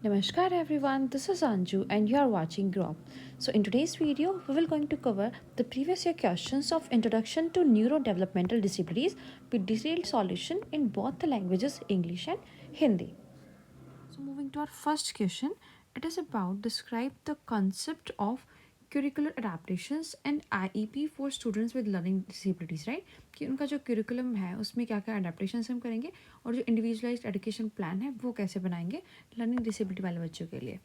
Namaskar everyone, this is Anju and you are watching Grow Up. So in today's video, we will going to cover the previous year questions of Introduction to Neurodevelopmental Disabilities with detailed solution in both the languages English and Hindi. So moving to our first question, it is about describe the concept of curricular adaptations and IEP for students with learning disabilities, right? कि उनका जो curriculum है उसमें क्या क्या adaptations हम करेंगे और जो individualized education plan है वो कैसे बनाएंगे learning disability वाले बच्चों के लिए.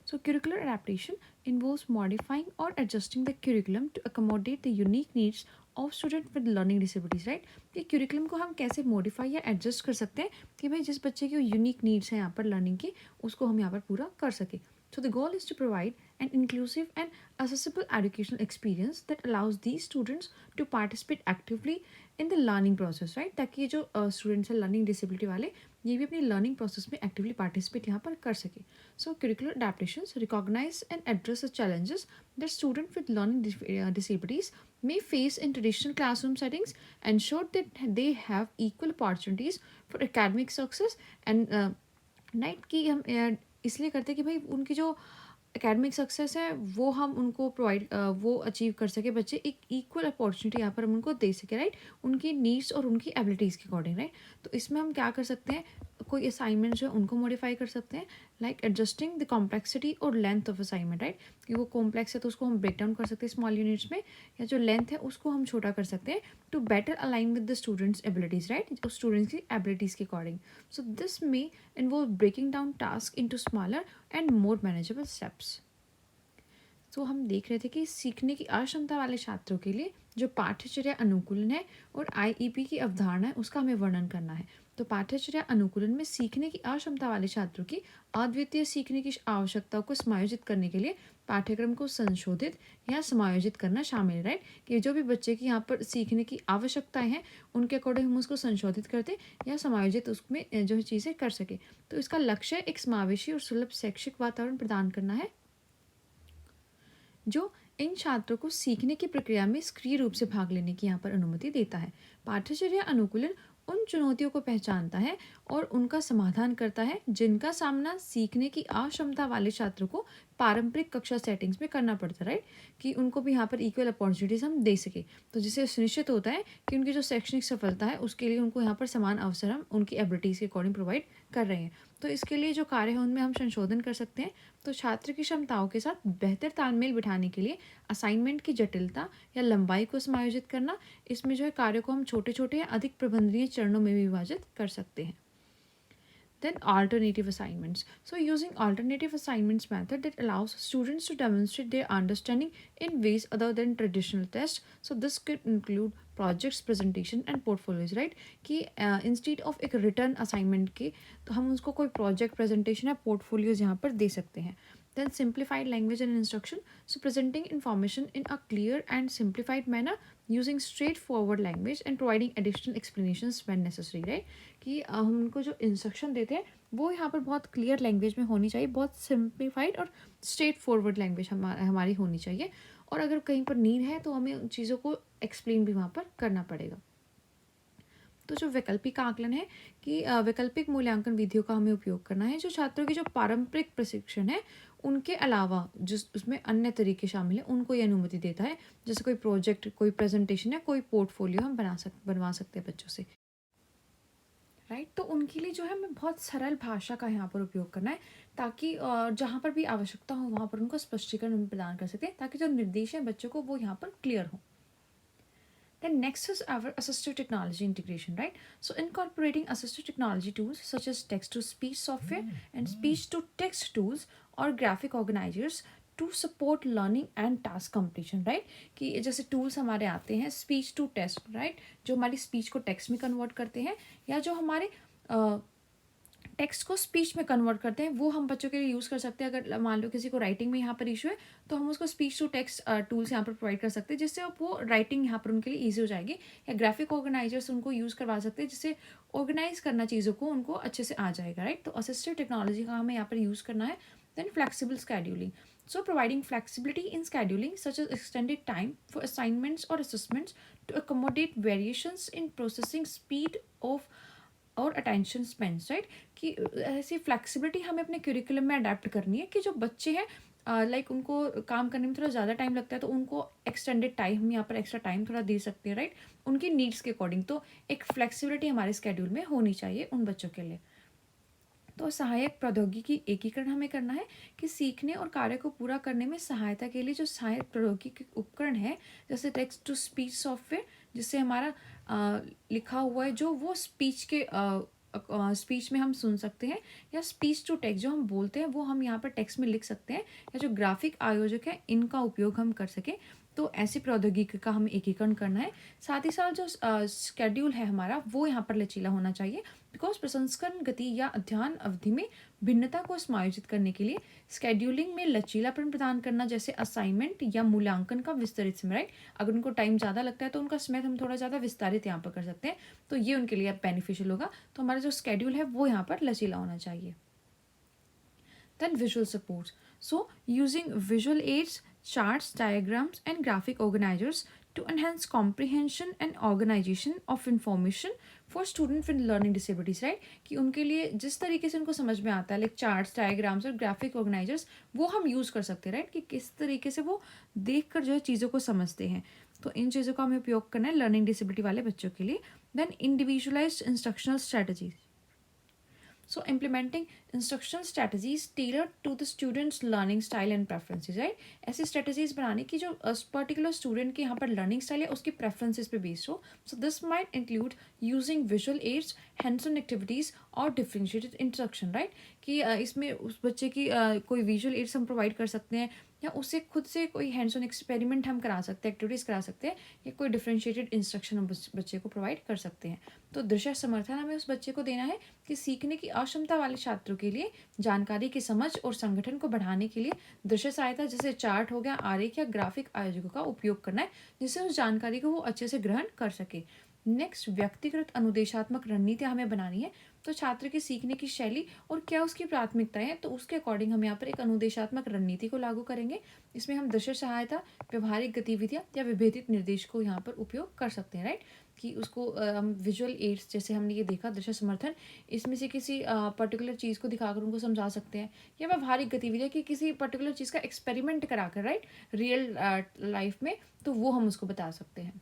So curricular adaptation involves modifying or adjusting the curriculum to accommodate the unique needs of student with learning disabilities, right. कि क्यूरिकुलम को हम कैसे मॉडिफाई या एडजस्ट कर सकते हैं कि भाई जिस बच्चे की यूनिक नीड्स हैं यहाँ पर लर्निंग की उसको हम यहाँ पर पूरा कर सकें. So the goal is to provide an inclusive and accessible educational experience that allows these students to participate actively in the learning process, right? ताकि ये जो स्टूडेंट्स हैं लर्निंग डिसेबिलिटी वाले ये भी अपनी लर्निंग प्रोसेस में एक्टिवली पार्टिसिपेट यहाँ पर कर सके. सो curricular adaptations recognize and address the challenges that students with learning disabilities may face in traditional classroom settings, ensure that they have equal opportunities for academic success and night की हम इसलिए करते हैं कि भाई उनकी जो एकेडमिक सक्सेस है वो हम उनको प्रोवाइड वो अचीव कर सके बच्चे एक इक्वल अपॉर्चुनिटी यहाँ पर हम उनको दे सके, राइट. उनकी नीड्स और उनकी एबिलिटीज़ के अकॉर्डिंग, राइट. तो इसमें हम क्या कर सकते हैं, कोई असाइनमेंट जो है उनको मॉडिफाई कर सकते हैं लाइक एडजस्टिंग द कॉम्प्लेक्सिटी और लेंथ ऑफ असाइनमेंट, राइट. कि वो कॉम्प्लेक्स है तो उसको हम ब्रेक डाउन कर सकते हैं स्मॉल यूनिट्स में, या जो लेंथ है उसको हम छोटा कर सकते हैं to better align with the students abilities, right. उस स्टूडेंट्स की एबिलिटीज़ के according. So this may involve breaking down task into smaller and more manageable steps. तो हम देख रहे थे कि सीखने की अक्षमता वाले छात्रों के लिए जो पाठ्यचर्या अनुकूलन है और आईईपी की अवधारणा है उसका हमें वर्णन करना है. तो पाठ्यचर्या अनुकूलन में सीखने की अक्षमता वाले छात्रों की अद्वितीय सीखने की आवश्यकताओं को समायोजित करने के लिए पाठ्यक्रम को संशोधित या समायोजित करना शामिल है, राइट. कि जो भी बच्चे की यहाँ पर सीखने की आवश्यकताएं हैं उनके अकॉर्डिंग हम उसको संशोधित करते या समायोजित उसमें जो चीज़ें कर सके. तो इसका लक्ष्य एक समावेशी और सुलभ शैक्षिक वातावरण प्रदान करना है जो इन छात्रों को सीखने की प्रक्रिया में सक्रिय रूप से भाग लेने की यहाँ पर अनुमति देता है. पाठ्यचर्या अनुकूलन उन चुनौतियों को पहचानता है और उनका समाधान करता है जिनका सामना सीखने की अक्षमता वाले छात्रों को पारंपरिक कक्षा सेटिंग्स में करना पड़ता है, राइट. कि उनको भी यहाँ पर इक्वल अपॉर्चुनिटीज़ हम दे सके. तो जिससे सुनिश्चित होता है कि उनकी जो शैक्षणिक सफलता है उसके लिए उनको यहाँ पर समान अवसर हम उनकी एबिलिटीज़ के अकॉर्डिंग प्रोवाइड कर रहे हैं. तो इसके लिए जो कार्य है उनमें हम संशोधन कर सकते हैं. तो छात्र की क्षमताओं के साथ बेहतर तालमेल बिठाने के लिए असाइनमेंट की जटिलता या लंबाई को समायोजित करना, इसमें जो है कार्य को हम छोटे छोटे या अधिक प्रबंधनीय चरणों में भी विभाजित कर सकते हैं. Then alternative assignments. So using alternative assignments method that allows students to demonstrate their understanding in ways other than traditional tests. So this could include projects, presentation and portfolios, right. कि इंस्टीड ऑफ एक return assignment के तो हम उसको कोई project presentation या portfolios यहाँ पर दे सकते हैं. Then simplified language and instruction. So presenting information in a clear and simplified manner using straightforward language and providing additional explanations when necessary, right. कि हम उनको जो इंस्ट्रक्शन देते हैं वो यहाँ पर बहुत क्लियर लैंग्वेज में होनी चाहिए, बहुत सिंप्लीफाइड और स्ट्रेट फॉरवर्ड लैंग्वेज हमारी होनी चाहिए. और अगर कहीं पर नीड है तो हमें उन चीज़ों को एक्सप्लेन भी वहाँ पर करना पड़ेगा. तो जो वैकल्पिक आकलन है कि वैकल्पिक मूल्यांकन विधियों का हमें उपयोग करना है जो छात्रों की जो पारंपरिक प्रशिक्षण है उनके अलावा जिस उसमें अन्य तरीके शामिल हैं उनको ये अनुमति देता है. जैसे कोई प्रोजेक्ट, कोई प्रेजेंटेशन या कोई पोर्टफोलियो हम बनवा सकते हैं बच्चों से, राइट. तो उनके लिए जो है हमें बहुत सरल भाषा का यहाँ पर उपयोग करना है ताकि जहाँ पर भी आवश्यकता हो वहाँ पर उनको स्पष्टीकरण हम प्रदान कर सकते हैं ताकि जो निर्देश हैं बच्चों को वो यहाँ पर क्लियर हो. Then next is our assistive technology integration, right? So incorporating assistive technology tools such as text-to-speech software and speech-to-text tools or graphic organizers to support learning and task completion, right? कि जैसे tools हमारे आते हैं speech to text, right? जो हमारी speech को text में convert करते हैं या जो हमारे टेक्स्ट को स्पीच में कन्वर्ट करते हैं वो हम बच्चों के लिए यूज़ कर सकते हैं. अगर मान लो किसी को राइटिंग में यहाँ पर इशू है तो हम उसको स्पीच टू टेक्स्ट टूल्स यहाँ पर प्रोवाइड कर सकते हैं जिससे वो राइटिंग यहाँ पर उनके लिए ईजी हो जाएगी. या ग्राफिक ऑर्गेनाइजर्स उनको यूज़ करवा सकते हैं जिससे ऑर्गेनाइज करना चीज़ों को उनको अच्छे से आ जाएगा, राइट. तो असिस्टिव टेक्नोलॉजी का हमें यहाँ पर यूज़ करना है. Then flexible scheduling. So providing flexibility in scheduling such as extended time for assignments or assessments to accommodate variations in processing speed of और अटेंशन स्पेंस, राइट? कि ऐसी फ्लेक्सिबिलिटी हमें अपने करिकुलम में अडेप्ट करनी है कि जो बच्चे हैं लाइक उनको काम करने में थोड़ा ज़्यादा टाइम लगता है, तो उनको एक्सटेंडेड टाइम, हम यहाँ पर एक्स्ट्रा टाइम थोड़ा दे सकते हैं, राइट? उनकी नीड्स के अकॉर्डिंग। तो एक फ्लेक्सिबिलिटी हमारे स्केड्यूल में होनी चाहिए उन बच्चों के लिए। तो सहायक प्रौद्योगिकी एकीकरण हमें करना है कि सीखने और कार्य को पूरा करने में सहायता के लिए जो सहायक प्रौद्योगिकी उपकरण है, जैसे टेक्स्ट टू स्पीच सॉफ्टवेयर, जिससे हमारा लिखा हुआ है जो वो स्पीच के स्पीच में हम सुन सकते हैं, या स्पीच टू टेक्स्ट जो हम बोलते हैं वो हम यहाँ पर टेक्स्ट में लिख सकते हैं, या जो ग्राफिक आयोजक है इनका उपयोग हम कर सकें। तो ऐसी प्रौद्योगिकी का हमें एकीकरण करना है। साथ ही साथ जो स्केड्यूल है हमारा वो यहाँ पर लचीला होना चाहिए, बिकॉज प्रसंस्करण गति या अध्ययन अवधि में भिन्नता को समायोजित करने के लिए स्केड्यूलिंग में लचीलापन प्रदान करना, जैसे असाइनमेंट या मूल्यांकन का विस्तरित समय, राइट? अगर उनको टाइम ज़्यादा लगता है तो उनका समय हम थोड़ा ज़्यादा विस्तारित यहाँ पर कर सकते हैं, तो ये उनके लिए बेनिफिशियल होगा। तो हमारा जो स्केड्यूल है वो यहाँ पर लचीला होना चाहिए। Then visual supports. So using visual aids, charts, diagrams and graphic organizers to enhance comprehension and organization of information for students with learning disabilities, right? कि उनके लिए जिस तरीके से उनको समझ में आता है, लाइक चार्ट्स, डायग्राम्स और ग्राफिक ऑर्गेनाइजर्स, वो हम यूज़ कर सकते हैं, राइट? कि किस तरीके से वो देख कर जो है चीज़ों को समझते हैं। तो इन चीज़ों का हमें उपयोग करना है लर्निंग डिसेबिलिटी वाले बच्चों के लिए। Then individualized instructional strategies. So implementing instructional strategies tailored to the student's learning style and preferences, right? ऐसी strategies बनाने की जो particular student के यहाँ पर learning style है उसकी preferences पे based हो. So this might include using visual aids, hands-on activities और differentiated instruction, right? कि इसमें उस बच्चे की कोई visual aids हम provide कर सकते हैं, या उससे खुद से कोई हैंड्स ऑन एक्सपेरिमेंट हम करा सकते हैं, एक्टिविटीज़ करा सकते हैं, या कोई डिफरेंशिएटेड इंस्ट्रक्शन हम बच्चे को प्रोवाइड कर सकते हैं। तो दृश्य समर्थन हमें उस बच्चे को देना है कि सीखने की अक्षमता वाले छात्रों के लिए जानकारी की समझ और संगठन को बढ़ाने के लिए दृश्य सहायता जैसे चार्ट हो गया, आरेख या ग्राफिक आयोजकों का उपयोग करना है, जिससे उस जानकारी को वो अच्छे से ग्रहण कर सके। नेक्स्ट, व्यक्तिगत अनुदेशात्मक रणनीतियाँ हमें बनानी है। तो छात्र की सीखने की शैली और क्या उसकी प्राथमिकताएं हैं, तो उसके अकॉर्डिंग हम यहाँ पर एक अनुदेशात्मक रणनीति को लागू करेंगे। इसमें हम दृश्य सहायता, व्यवहारिक गतिविधियाँ या विभेदित निर्देश को यहाँ पर उपयोग कर सकते हैं, राइट? कि उसको हम विजुअल एड्स, जैसे हमने ये देखा दृश्य समर्थन, इसमें से किसी पर्टिकुलर चीज़ को दिखाकर उनको समझा सकते हैं, या व्यवहारिक गतिविधियाँ कि किसी पर्टिकुलर चीज़ का एक्सपेरिमेंट कराकर, राइट, रियल लाइफ में, तो वो हम उसको बता सकते हैं।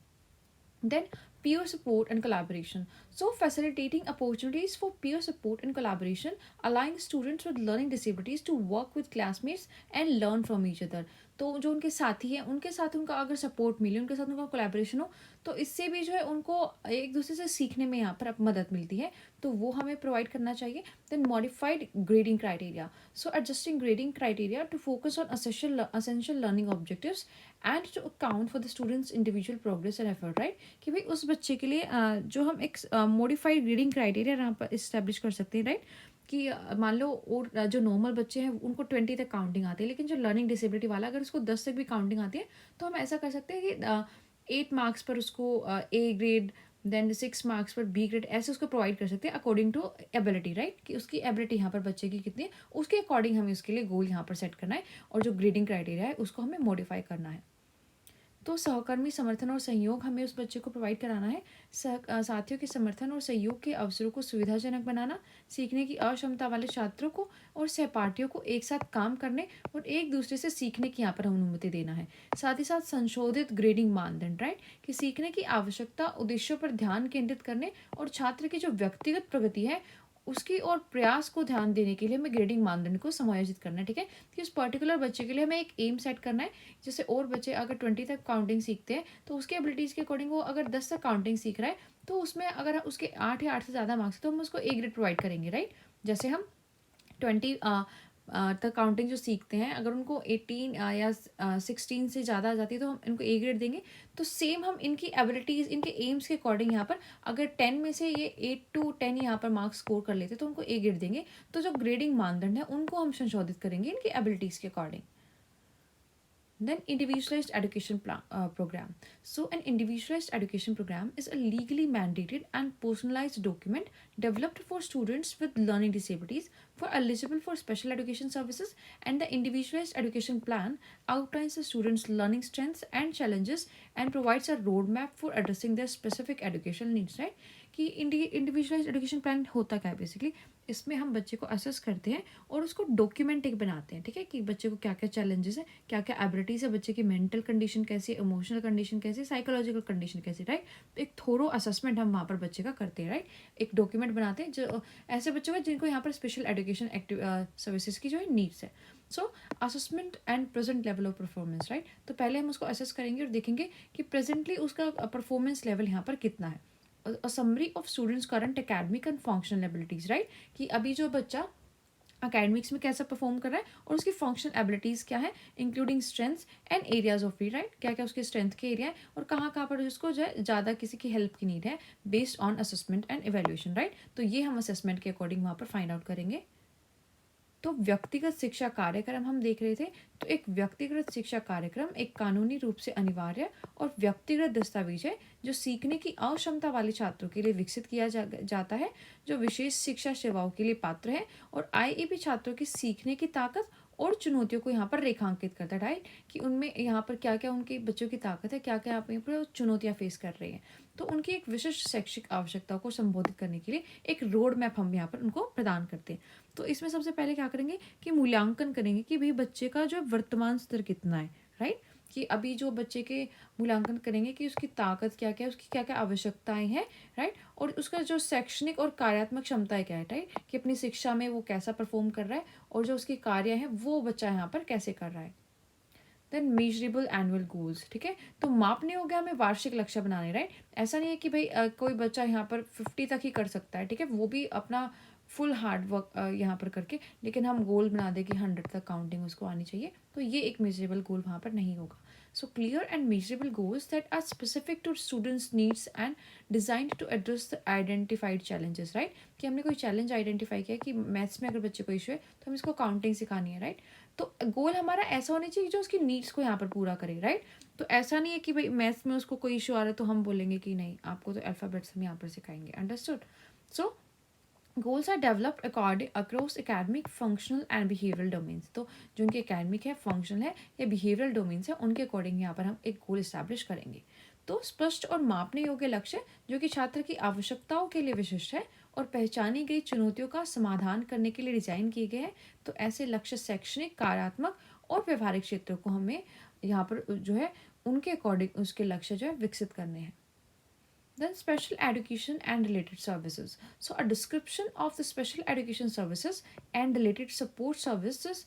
Then peer support and collaboration. So facilitating opportunities for peer support and collaboration, allowing students with learning disabilities to work with classmates and learn from each other. तो जो उनके साथी हैं उनके साथ उनका अगर सपोर्ट मिले, उनके साथ उनका कोलैबोरेशन हो, तो इससे भी जो है उनको एक दूसरे से सीखने में यहाँ पर मदद मिलती है, तो वो हमें प्रोवाइड करना चाहिए। Then modified grading criteria. So adjusting grading criteria to focus on essential learning objectives and to account for the students' individual progress and effort, right? कि भाई उस बच्चे के लिए जो हम एक मॉडिफाइड ग्रेडिंग क्राइटेरिया यहाँ पर इस्टेब्लिश कर सकते हैं, राइट? कि मान लो और जो नॉर्मल बच्चे हैं उनको 20 तक काउंटिंग आती है, लेकिन जो लर्निंग डिसेबिलिटी वाला अगर उसको 10 तक भी काउंटिंग आती है, तो हम ऐसा कर सकते हैं कि 8 मार्क्स पर उसको ए ग्रेड, देन 6 मार्क्स पर बी ग्रेड, ऐसे उसको प्रोवाइड कर सकते हैं अकॉर्डिंग टू एबिलिटी, राइट? कि उसकी एबिलिटी यहाँ पर बच्चे की कितनी है, उसके अकॉर्डिंग हमें उसके लिए गोल यहाँ पर सेट करना है, और जो ग्रेडिंग क्राइटेरिया है उसको हमें मॉडिफाई करना है। तो सहकर्मी समर्थन और सहयोग हमें उस बच्चे को प्रोवाइड कराना है। साथियों के समर्थन और सहयोग के अवसरों को सुविधाजनक बनाना, सीखने की अक्षमता वाले छात्रों को और सहपाठियों को एक साथ काम करने और एक दूसरे से सीखने की यहाँ पर अनुमति देना है। साथ ही साथ संशोधित ग्रेडिंग मानदंड, राइट? कि सीखने की आवश्यकता, उद्देश्यों पर ध्यान केंद्रित करने और छात्र की जो व्यक्तिगत प्रगति है उसकी और प्रयास को ध्यान देने के लिए हमें ग्रेडिंग मानदंड को समायोजित करना है, ठीक है? कि उस पर्टिकुलर बच्चे के लिए हमें एक एम सेट करना है। जैसे और बच्चे अगर 20 तक काउंटिंग सीखते हैं, तो उसके एबिलिटीज़ के अकॉर्डिंग वो अगर 10 तक काउंटिंग सीख रहा है, तो उसमें अगर उसके 8 या 8 से ज़्यादा मार्क्स है तो हम उसको ए ग्रेड प्रोवाइड करेंगे, राइट? जैसे हम 20 तक काउंटिंग जो सीखते हैं, अगर उनको 18 या 16 से ज़्यादा आ जाती है तो हम इनको ए ग्रेड देंगे। तो सेम हम इनकी एबिलिटीज़, इनके एम्स के अकॉर्डिंग यहाँ पर अगर 10 में से ये 8 to 10 यहाँ पर मार्क्स स्कोर कर लेते तो उनको ए ग्रेड देंगे। तो जो ग्रेडिंग मानदंड है उनको हम संशोधित करेंगे इनकी एबिलिटीज़ के according. Then individualized education program. So an individualized education program is a legally mandated and personalized document developed for students with learning disabilities for eligible for special education services, and the individualized education plan outlines the students' learning strengths and challenges and provides a roadmap for addressing their specific educational needs, right? कि individualised education plan होता क्या है basically, इसमें हम बच्चे को assess करते हैं और उसको डॉक्यूमेंट एक बनाते हैं, ठीक है, कि बच्चे को क्या क्या चैलेंजेस है, क्या क्या एबिलिटीज़ है, बच्चे की मेंटल कंडीशन कैसी है, इमोशनल कंडीशन कैसी है, साइकोलॉजिकल कंडीशन कैसी, राइट। तो एक थोरो असेसमेंट हम वहाँ पर बच्चे का करते हैं, राइट। एक डॉक्यूमेंट बनाते हैं जो ऐसे बच्चों का जिनको यहाँ पर स्पेशल एजुकेशन एक्टिव सर्विसेज की जो है नीड्स है। सो assessment and present level of performance, right. तो पहले हम उसको असेस करेंगे और देखेंगे कि प्रेजेंटली उसका परफॉर्मेंस लेवल यहाँ पर कितना है। Summary of students current academic and functional abilities, right, कि अभी जो बच्चा अकेडमिक्स में कैसा परफॉर्म कर रहा है और उसकी फंक्शनल एबिलिटीज़ क्या है, including strengths and areas of need, right, क्या क्या उसके स्ट्रेंथ के एरिया है और कहाँ कहाँ पर उसको जो है ज़्यादा किसी की हेल्प की नीड है, based on assessment and evaluation, right. तो ये हम असेसमेंट के अकॉर्डिंग वहाँ पर फाइंड आउट करेंगे। तो व्यक्तिगत शिक्षा कार्यक्रम हम देख रहे थे। तो एक व्यक्तिगत शिक्षा कार्यक्रम एक कानूनी रूप से अनिवार्य और व्यक्तिगत दस्तावेज है जो सीखने की अक्षमता वाले छात्रों के लिए विकसित किया जाता है, जो विशेष शिक्षा सेवाओं के लिए पात्र है और आईईपी छात्रों की सीखने की ताकत और चुनौतियों को यहाँ पर रेखांकित करता है, राइट, कि उनमें यहाँ पर क्या क्या उनके बच्चों की ताकत है, क्या क्या आप यहाँ पर चुनौतियाँ फेस कर रहे हैं। तो उनकी एक विशिष्ट शैक्षिक आवश्यकताओं को संबोधित करने के लिए एक रोड मैप हम यहाँ पर उनको प्रदान करते हैं। तो इसमें सबसे पहले क्या करेंगे कि मूल्यांकन करेंगे कि भाई बच्चे का जो वर्तमान स्तर कितना है, राइट, कि अभी जो बच्चे के मूल्यांकन करेंगे कि उसकी ताकत क्या क्या है, उसकी क्या क्या आवश्यकताएं हैं, राइट, और उसका जो शैक्षणिक और कार्यात्मक क्षमताएं क्या है, राइट, कि अपनी शिक्षा में वो कैसा परफॉर्म कर रहा है और जो उसके कार्य हैं वो बच्चा यहाँ पर कैसे कर रहा है। देन मेजरेबल एनुअल गोल्स, ठीक है, तो मापने हो गया हमें वार्षिक लक्ष्य बनाने, राइट। ऐसा नहीं है कि भाई कोई बच्चा यहाँ पर 50 तक ही कर सकता है, ठीक है, वो भी अपना फुल हार्ड वर्क यहाँ पर करके, लेकिन हम गोल बना दें कि 100 तक काउंटिंग उसको आनी चाहिए, तो ये एक मेजरेबल गोल वहाँ पर नहीं होगा। So clear and measurable goals that are specific to students needs and designed to address the identified challenges, right, कि हमने कोई चैलेंज आइडेंटिफाई किया कि मैथ्स में अगर बच्चे को इशू है तो हम इसको काउंटिंग सिखानी है, राइट। तो गोल हमारा ऐसा होना चाहिए जो उसकी नीड्स को यहाँ पर पूरा करे, राइट। तो ऐसा नहीं है कि भाई मैथ्स में उसको कोई इशू आ रहा है तो हम बोलेंगे कि नहीं आपको तो अल्फ़ाबेट्स हम यहाँ पर सिखाएंगे, understood. So goals are developed according across academic functional and behavioral domains. तो जो उनके एकेडमिक है, फंक्शनल है या बिहेवियरल डोमेन्स है, उनके अकॉर्डिंग यहाँ पर हम एक गोल इस्टेब्लिश करेंगे। तो स्पष्ट और मापने योग्य लक्ष्य जो कि छात्र की आवश्यकताओं के लिए विशिष्ट है और पहचानी गई चुनौतियों का समाधान करने के लिए डिजाइन किए गए हैं। तो ऐसे लक्ष्य शैक्षणिक, कार्यात्मक और व्यवहारिक क्षेत्रों को हमें यहाँ पर जो है उनके अकॉर्डिंग उसके लक्ष्य जो है विकसित करने हैं। Then special education and related services. So a description of the special education services and related support services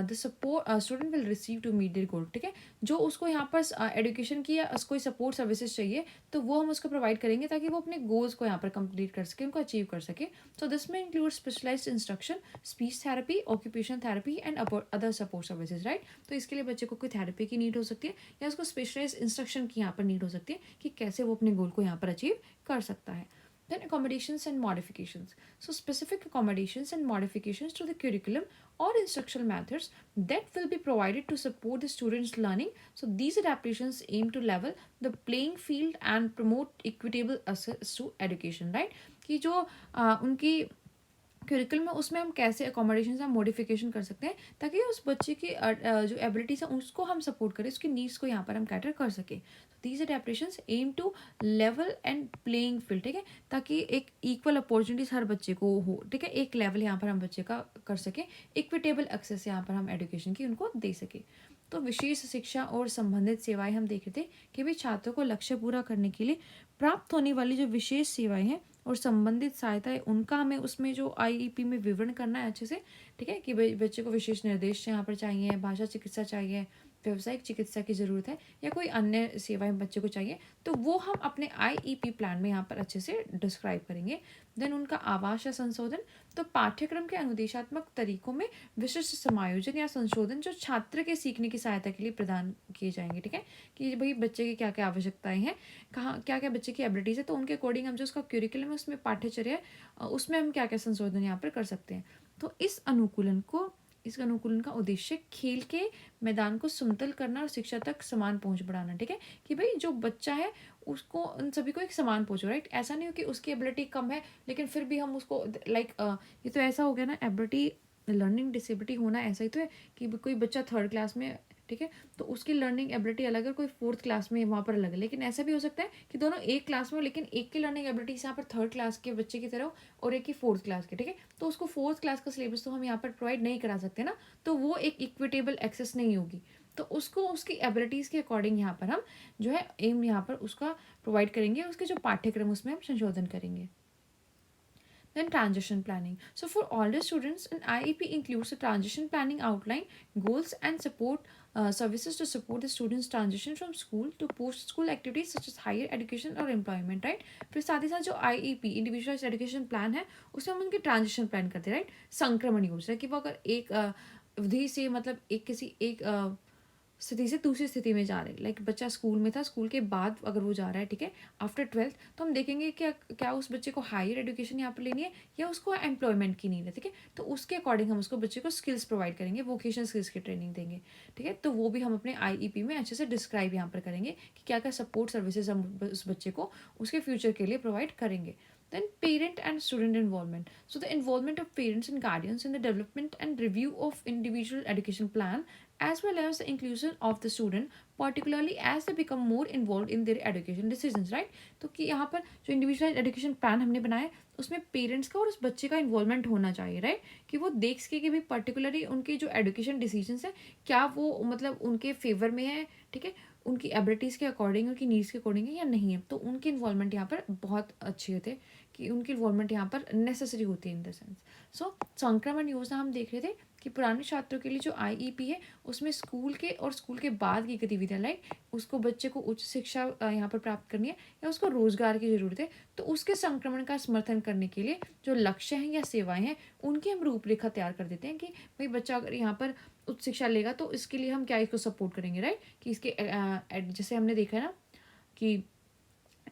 the support student will receive to meet their goal, ठीक है, जो उसको यहाँ पर एजुकेशन की या कोई सपोर्ट सर्विसेज चाहिए तो वो हम उसको प्रोवाइड करेंगे ताकि वो अपने गोल्स को यहाँ पर कंप्लीट कर सके, उनको अचीव कर सके। So this may include specialized instruction, speech therapy, occupation therapy and other support services, right. तो इसके लिए बच्चे को कोई थेरेपी की नीड हो सकती है या उसको स्पेशलाइज्ड इंस्ट्रक्शन की यहाँ पर नीड हो सकती है कि कैसे वो अपने गोल को यहाँ पर अचीव कर सकता है। Then accommodations and modifications. So specific accommodations and modifications to the curriculum or instructional methods that will be provided to support the students' learning. So these adaptations aim to level the playing field and promote equitable access to education, right? कि जो उनकी curriculum में उसमें हम कैसे accommodation या modification कर सकते हैं ताकि उस बच्चे की जो एबिलिटीज़ है उसको हम सपोर्ट करें, उसकी नीड्स को यहाँ पर हम कैटर कर सकें। These adaptations aim to level and playing field, ठीक है, ताकि एक इक्वल अपॉर्चुनिटीज हर बच्चे को हो, ठीक है, एक लेवल यहाँ पर हम बच्चे का कर सकें, इक्विटेबल एक्सेस यहाँ पर हम एजुकेशन की उनको दे सकें। तो विशेष शिक्षा और संबंधित सेवाएं हम देख रहे थे कि भी छात्रों को लक्ष्य पूरा करने के लिए प्राप्त होने वाली जो विशेष सेवाएं हैं और संबंधित सहायता है उनका हमें उसमें जो आईईपी में विवरण करना है अच्छे से, ठीक है, कि बच्चे को विशेष निर्देश यहाँ पर चाहिए, भाषा चिकित्सा चाहिए, व्यावसायिक चिकित्सा की ज़रूरत है या कोई अन्य सेवाएं बच्चे को चाहिए, तो वो हम अपने आईईपी प्लान में यहाँ पर अच्छे से डिस्क्राइब करेंगे। देन उनका आवास या संशोधन, तो पाठ्यक्रम के अनुदेशात्मक तरीकों में विशिष्ट समायोजन या संशोधन जो छात्र के सीखने की सहायता के लिए प्रदान किए जाएंगे, ठीक है, कि भाई बच्चे की क्या क्या आवश्यकताएं हैं, कहाँ क्या क्या बच्चे की एबिलिटीज़ है, तो उनके अकॉर्डिंग हम जो उसका क्यूरिकुलम है उसमें पाठ्यचर्या है उसमें हम क्या क्या संशोधन यहाँ पर कर सकते हैं। तो इस अनुकूलन का उद्देश्य खेल के मैदान को समतल करना और शिक्षा तक समान पहुंच बढ़ाना, ठीक है, कि भाई जो बच्चा है उसको उन सभी को एक समान पहुंच, राइट। ऐसा नहीं हो कि उसकी एबिलिटी कम है लेकिन फिर भी हम उसको लाइक ये तो ऐसा हो गया ना, एबिलिटी लर्निंग डिसेबिलिटी होना ऐसा ही तो है कि कोई बच्चा 3rd क्लास में, ठीक है? तो उसकी लर्निंग एबिलिटी अलग है, कोई 4th क्लास में वहाँ पर अलग है। लेकिन ऐसा भी हो सकता है कि दोनों एक क्लास में हो, लेकिन एक की लर्निंग एबिलिटीज़ यहाँ पर 3rd क्लास के बच्चे की तरह हो और एक की 4th क्लास की, ठीक है? तो उसको 4th क्लास का सिलेबस तो हम यहाँ पर प्रोवाइड नहीं करा सकते ना, तो वो एक इक्विटेबल एक्सेस नहीं होगी। तो उसको उसकी एबिलिटीज़ के अकॉर्डिंग यहाँ पर हम जो है एम यहाँ पर उसका प्रोवाइड करेंगे, उसके जो पाठ्यक्रम उसमें हम संशोधन करेंगे। Then transition planning. So for all the students, an IEP includes a transition planning outline, goals and support services to support the students transition from school to post school activities such as higher education or employment, right? फिर साथ ही साथ जो IEP individualised education plan है उसमें हम उनके transition plan करते हैं, राइट? संक्रमण योजना कि वो अगर एक अवधि से मतलब एक किसी एक स्थिति से दूसरी स्थिति में जा रहे हैं, लाइक बच्चा स्कूल में था, स्कूल के बाद अगर वो जा रहा है, ठीक है, आफ्टर 12th, तो हम देखेंगे क्या क्या उस बच्चे को हायर एजुकेशन यहाँ पर लेनी है या उसको एम्प्लॉयमेंट की नीड है, ठीक है? तो उसके अकॉर्डिंग हम उसको बच्चे को स्किल्स प्रोवाइड करेंगे, वोकेशनल स्किल्स की ट्रेनिंग देंगे, ठीक है? तो वो भी हम अपने IEP में अच्छे से डिस्क्राइब यहाँ पर करेंगे कि क्या क्या सपोर्ट सर्विसेज हम उस बच्चे को उसके फ्यूचर के लिए प्रोवाइड करेंगे। Then parent and student involvement. So the involvement of parents and guardians in the development and review of individual education plan as well as the inclusion of the student particularly as they become more involved in their education decisions, right? तो कि यहाँ पर जो individual education plan हमने बनाया है उसमें parents का और उस बच्चे का इन्वॉल्वमेंट होना चाहिए, राइट? कि वो देख सके कि भाई पर्टिकुलरली उनके जो एजुकेशन डिसीजंस है क्या वो मतलब उनके फेवर में है, ठीक है, उनकी एबिलिटीज़ के अकॉर्डिंग, उनकी नीड्स के अकॉर्डिंग है या नहीं है। तो उनकी इन्वॉल्वमेंट यहाँ पर बहुत अच्छे होते कि उनकी इन्वॉल्वमेंट यहाँ पर नेसेसरी होती है इन द सेंस। सो संक्रमण योजना हम देख रहे थे कि पुराने छात्रों के लिए जो IEP है उसमें स्कूल के और स्कूल के बाद की गतिविधियाँ, लाइक उसको बच्चे को उच्च शिक्षा यहाँ पर प्राप्त करनी है या उसको रोजगार की ज़रूरत है, तो उसके संक्रमण का समर्थन करने के लिए जो लक्ष्य हैं या सेवाएं हैं उनकी हम रूपरेखा तैयार कर देते हैं कि भाई बच्चा अगर यहाँ पर उच्च शिक्षा लेगा तो इसके लिए हम क्या इसको सपोर्ट करेंगे, राइट? कि इसके जैसे हमने देखा है ना कि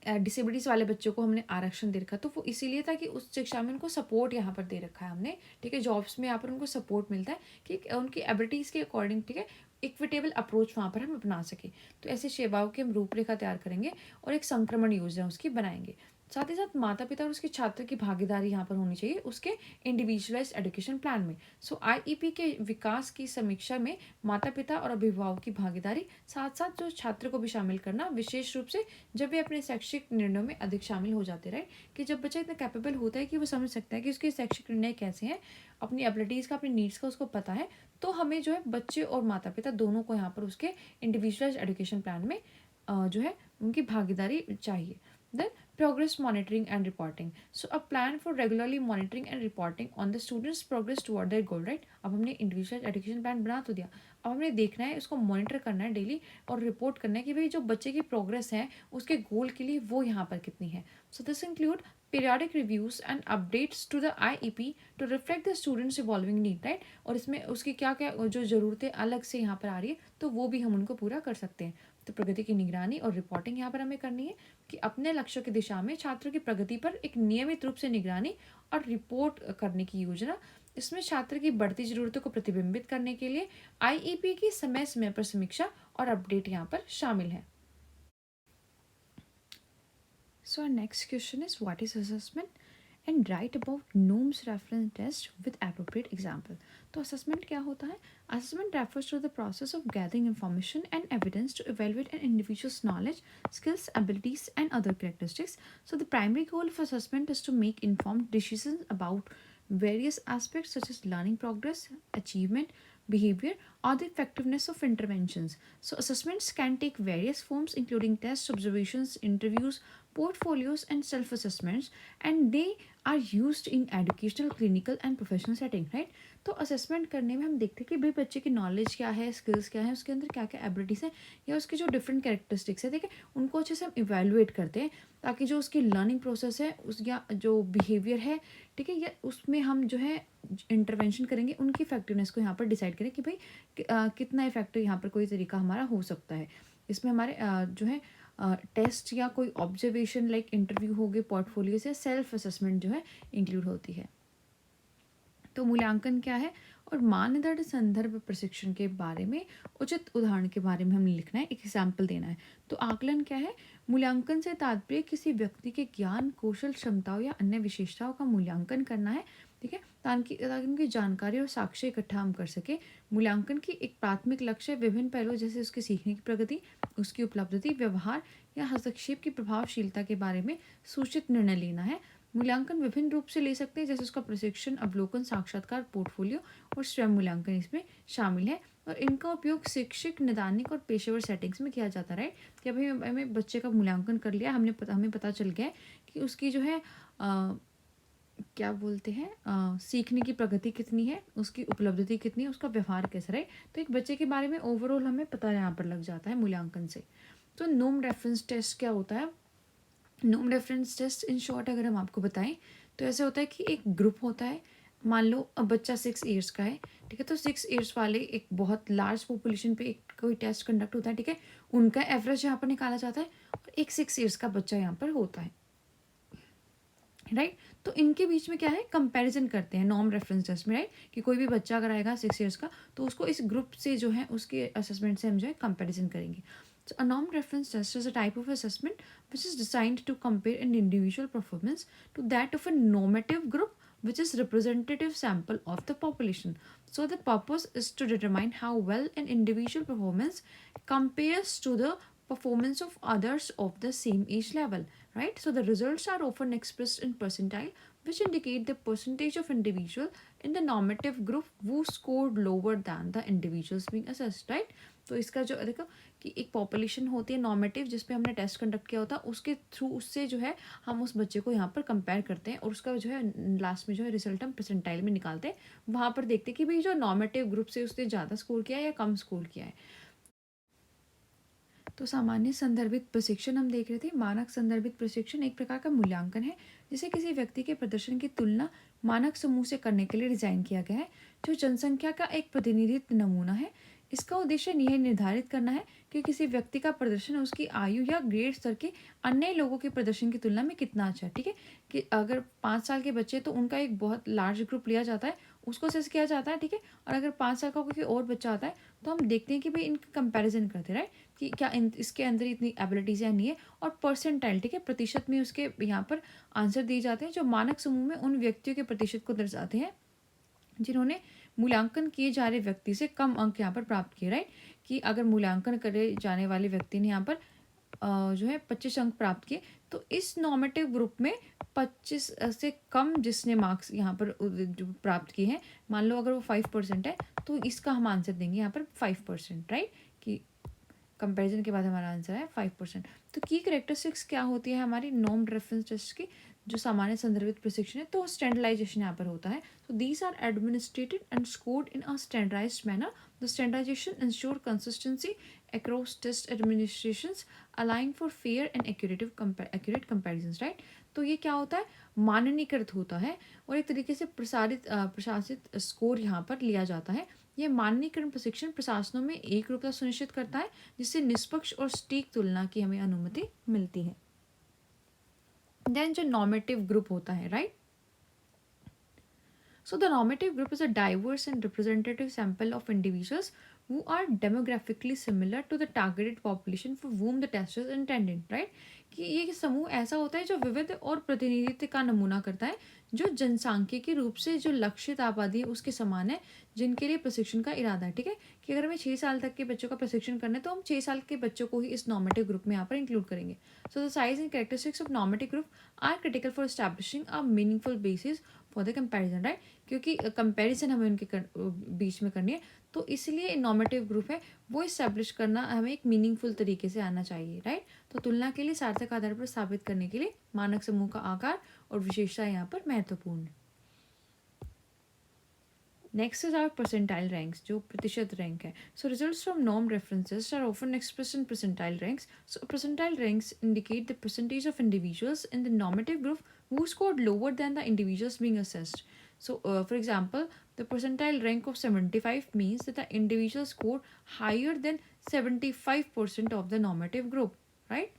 डिसेबिलिटीज़ वाले बच्चों को हमने आरक्षण दे रखा, तो वो इसीलिए था कि उस शिक्षा में उनको सपोर्ट यहाँ पर दे रखा है हमने, ठीक है? जॉब्स में यहाँ पर उनको सपोर्ट मिलता है कि उनकी एबिलिटीज़ के अकॉर्डिंग, ठीक है, इक्विटेबल अप्रोच वहाँ पर हम अपना सके। तो ऐसे सेवाओं की हम रूपरेखा तैयार करेंगे और एक संक्रमण योजना उसकी बनाएंगे। साथ ही साथ माता पिता और उसके छात्र की भागीदारी यहाँ पर होनी चाहिए उसके इंडिविजुअलाइज्ड एजुकेशन प्लान में। सो IEP के विकास की समीक्षा में माता पिता और अभिभावक की भागीदारी, साथ साथ जो छात्र को भी शामिल करना, विशेष रूप से जब वे अपने शैक्षिक निर्णयों में अधिक शामिल हो जाते रहे, कि जब बच्चा इतना कैपेबल होता है कि वो समझ सकता है कि उसके शैक्षिक निर्णय कैसे हैं, अपनी एबिलिटीज़ का, अपनी नीड्स का उसको पता है, तो हमें जो है बच्चे और माता पिता दोनों को यहाँ पर उसके इंडिविजुअलाइज्ड एजुकेशन प्लान में जो है उनकी भागीदारी चाहिए। Then progress monitoring and reporting. So a plan for regularly monitoring and reporting on the students' progress toward their goal, right? अब हमने इंडिविजुअल एजुकेशन प्लान बना तो दिया, अब हमने देखना है, उसको मॉनिटर करना है डेली और रिपोर्ट करना है कि भाई जो बच्चे की प्रोग्रेस है उसके गोल के लिए वो यहाँ पर कितनी है। So this include periodic reviews and updates to the IEP to reflect the students evolving need, right? और इसमें उसकी क्या क्या जो ज़रूरतें अलग से यहाँ पर आ रही है तो वो भी हम उनको पूरा कर सकते हैं। तो प्रगति की निगरानी और रिपोर्टिंग यहाँ पर हमें करनी है कि अपने लक्ष्यों की दिशा में छात्रों की प्रगति पर एक नियमित रूप से निगरानी और रिपोर्ट करने की योजना। इसमें छात्र की बढ़ती ज़रूरतों को प्रतिबिंबित करने के लिए IEP की समय समय पर समीक्षा और अपडेट यहाँ पर शामिल है। So our next question is what is assessment? And write about NOMS reference test with appropriate example. तो assessment क्या होता है? Assessment refers to the process of gathering information and evidence to evaluate an individual's knowledge, skills, abilities, and other characteristics. So the primary goal of assessment is to make informed decisions about various aspects such as learning progress, achievement, behavior, or the effectiveness of interventions. So assessments can take various forms including tests, observations, interviews, portfolios, and self-assessments, and they are used in educational, clinical, and professional setting, right? तो assessment करने में हम देखते हैं कि भाई बच्चे की नॉलेज क्या है, स्किल्स क्या है, उसके अंदर क्या क्या एबिलिटीज़ हैं या उसके जो डिफरेंट कैरेक्टरिस्टिक्स है, ठीक है, उनको अच्छे से हम इवेलुएट करते हैं ताकि जो उसकी लर्निंग प्रोसेस है उस या जो बिहेवियर है, ठीक है, या उसमें हम जो है इंटरवेंशन करेंगे उनकी इफेक्टिवनेस को यहाँ पर डिसाइड करें कि भाई कितना इफेक्टिव यहाँ पर कोई तरीका हमारा हो सकता है। इसमें हमारे जो है टेस्ट या कोई ऑब्जर्वेशन लाइक इंटरव्यू हो गए, पोर्टफोलियो से सेल्फ असेसमेंट जो है इंक्लूड होती है। तो मूल्यांकन क्या है और मानदंड संदर्भ प्रशिक्षण के बारे में उचित उदाहरण के बारे में हमें लिखना है, एक एग्जाम्पल देना है। तो आकलन क्या है? मूल्यांकन से तात्पर्य किसी व्यक्ति के ज्ञान, कौशल, क्षमताओं या अन्य विशेषताओं का मूल्यांकन करना है ठीक है, ताकि उनकी जानकारी और साक्ष्य इकट्ठा हम कर सकें। मूल्यांकन की एक प्राथमिक लक्ष्य विभिन्न पहलुओं जैसे उसकी सीखने की प्रगति, उसकी उपलब्धि, व्यवहार या हस्तक्षेप की प्रभावशीलता के बारे में सूचित निर्णय लेना है। मूल्यांकन विभिन्न रूप से ले सकते हैं, जैसे उसका प्रशिक्षण, अवलोकन, साक्षात्कार, पोर्टफोलियो और स्वयं मूल्यांकन इसमें शामिल है। और इनका उपयोग शैक्षिक, नैदानिक और पेशेवर सेटिंग्स में किया जाता है। कि अभी हमें बच्चे का मूल्यांकन कर लिया, हमें पता चल गया है कि उसकी जो है क्या बोलते हैं सीखने की प्रगति कितनी है, उसकी उपलब्धि कितनी है, उसका व्यवहार कैसा है। तो एक बच्चे के बारे में ओवरऑल हमें पता यहाँ पर लग जाता है मूल्यांकन से। तो नोम रेफरेंस टेस्ट क्या होता है? नोम रेफरेंस टेस्ट इन शॉर्ट अगर हम आपको बताएं तो ऐसे होता है कि एक ग्रुप होता है। मान लो अब बच्चा 6 ईयर्स का है, ठीक है, तो 6 ईयर्स वाले एक बहुत लार्ज पॉपुलेशन पे एक कोई टेस्ट कंडक्ट होता है, ठीक है, उनका एवरेज यहाँ पर निकाला जाता है और एक 6 ईयर्स का बच्चा यहाँ पर होता है, राइट। तो इनके बीच में क्या है, कंपैरिजन करते हैं नॉर्म रेफरेंस टेस्ट में, राइट, कि कोई भी बच्चा अगर आएगा 6 ईयर्स का तो उसको इस ग्रुप से जो है उसके असेसमेंट से हम जो है कंपैरिजन करेंगे। So a norm reference test is a type of assessment which is designed to compare an individual performance to that of a normative group which is representative sample of the population. So the purpose is to determine how well an individual performance compares to the performance of others of the same age level, right? So the results are often expressed in percentile, which indicate the percentage of individual in the normative group who scored lower than the individuals being assessed, right? तो इसका जो देखो कि एक population होती है normative जिस पे हमने टेस्ट कंडक्ट किया होता है, उसके थ्रू उससे जो है हम उस बच्चे को यहाँ पर कंपेयर करते हैं और उसका जो है लास्ट में जो है रिजल्ट हम परसेंटाइल में निकालते हैं। वहाँ पर देखते हैं कि भाई जो नॉर्मेटिव ग्रुप से उसने ज़्यादा स्कोर किया है या कम स्कोर किया है। तो सामान्य संदर्भित प्रशिक्षण हम देख रहे थे। मानक संदर्भित प्रशिक्षण एक प्रकार का मूल्यांकन है जिसे किसी व्यक्ति के प्रदर्शन की तुलना मानक समूह से करने के लिए डिजाइन किया गया है, जो जनसंख्या का एक प्रतिनिधित्व नमूना है। इसका उद्देश्य यह निर्धारित करना है कि किसी व्यक्ति का प्रदर्शन उसकी आयु या ग्रेड स्तर के अन्य लोगों के प्रदर्शन की तुलना में कितना अच्छा है, ठीक है। कि अगर 5 साल के बच्चे तो उनका एक बहुत लार्ज ग्रुप लिया जाता है, उसको असेस किया जाता है, ठीक है। और अगर 5 साल का कोई और बच्चा आता है तो हम देखते हैं कि भाई इनका कंपैरिजन करते हैं, राइट, कि क्या इसके अंदर इतनी एबिलिटीज या नहीं है। और परसेंटाइल, ठीक है, प्रतिशत में उसके यहाँ पर आंसर दिए जाते हैं जो मानक समूह में उन व्यक्तियों के प्रतिशत को दर्शाते हैं जिन्होंने मूल्यांकन किए जा रहे व्यक्ति से कम अंक यहाँ पर प्राप्त किए, राइट। कि अगर मूल्यांकन करे जाने वाले व्यक्ति ने यहाँ पर जो है 25 अंक प्राप्त किए तो इस नॉर्मेटिव ग्रुप में 25 से कम जिसने मार्क्स यहाँ पर जो प्राप्त किए हैं, मान लो अगर वो 5% है तो इसका हम आंसर देंगे यहाँ पर 5%, राइट। कि कंपैरिजन के बाद हमारा आंसर है 5%। तो की करेक्टरिस्टिक्स क्या होती है हमारी नॉर्म रेफरेंस टेस्ट की, जो सामान्य संदर्भित प्रशिक्षण है, तो स्टैंडर्डाइजेशन यहाँ पर होता है। तो these are administered and scored in a standardized manner. The standardization ensure consistency across test administrations allowing for fair and accurate comparisons, right। तो ये क्या होता है, माननीकृत होता है और एक तरीके से प्रशासित स्कोर यहाँ पर लिया जाता है। ये माननीकरण प्रशिक्षण प्रशासनों में एक रूपता सुनिश्चित करता है जिससे निष्पक्ष और सटीक तुलना की हमें अनुमति मिलती है। देन जो नॉर्मेटिव ग्रुप होता है, right. So the normative group is a diverse and representative sample of individuals who are demographically similar to the targeted population for whom the test is intended, right। कि ये समूह ऐसा होता है जो विविध और प्रतिनिधित्व का नमूना करता है, जो जनसांख्यिकी रूप से जो लक्षित आबादी है उसके समान है जिनके लिए प्रशिक्षण का इरादा है, ठीक है। कि अगर हमें 6 साल तक के बच्चों का प्रशिक्षण करना है तो हम 6 साल के बच्चों को ही इस नॉर्मेटिव ग्रुप में यहाँ पर इंक्लूड करेंगे। So the size and characteristics of normative group are critical for establishing a meaningful basis for the comparison, right. क्योंकि कंपैरिजन हमें उनके बीच में करनी है, तो इसलिए नॉर्मेटिव ग्रुप है वो इस्टेब्लिश करना हमें एक मीनिंगफुल तरीके से आना चाहिए, राइट। तो तुलना के लिए सार्थक आधार पर साबित करने के लिए मानक समूह का आकार और विशेषता यहाँ पर महत्वपूर्ण है। Next is our percentile ranks, जो प्रतिशत रैंक है। So results from norm references are often expressed in percentile ranks. So percentile ranks indicate the percentage of individuals in the normative group who scored lower than the individuals being assessed. So, for example, the percentile rank of 75 means that the individual scored higher than 75% of the normative group, right?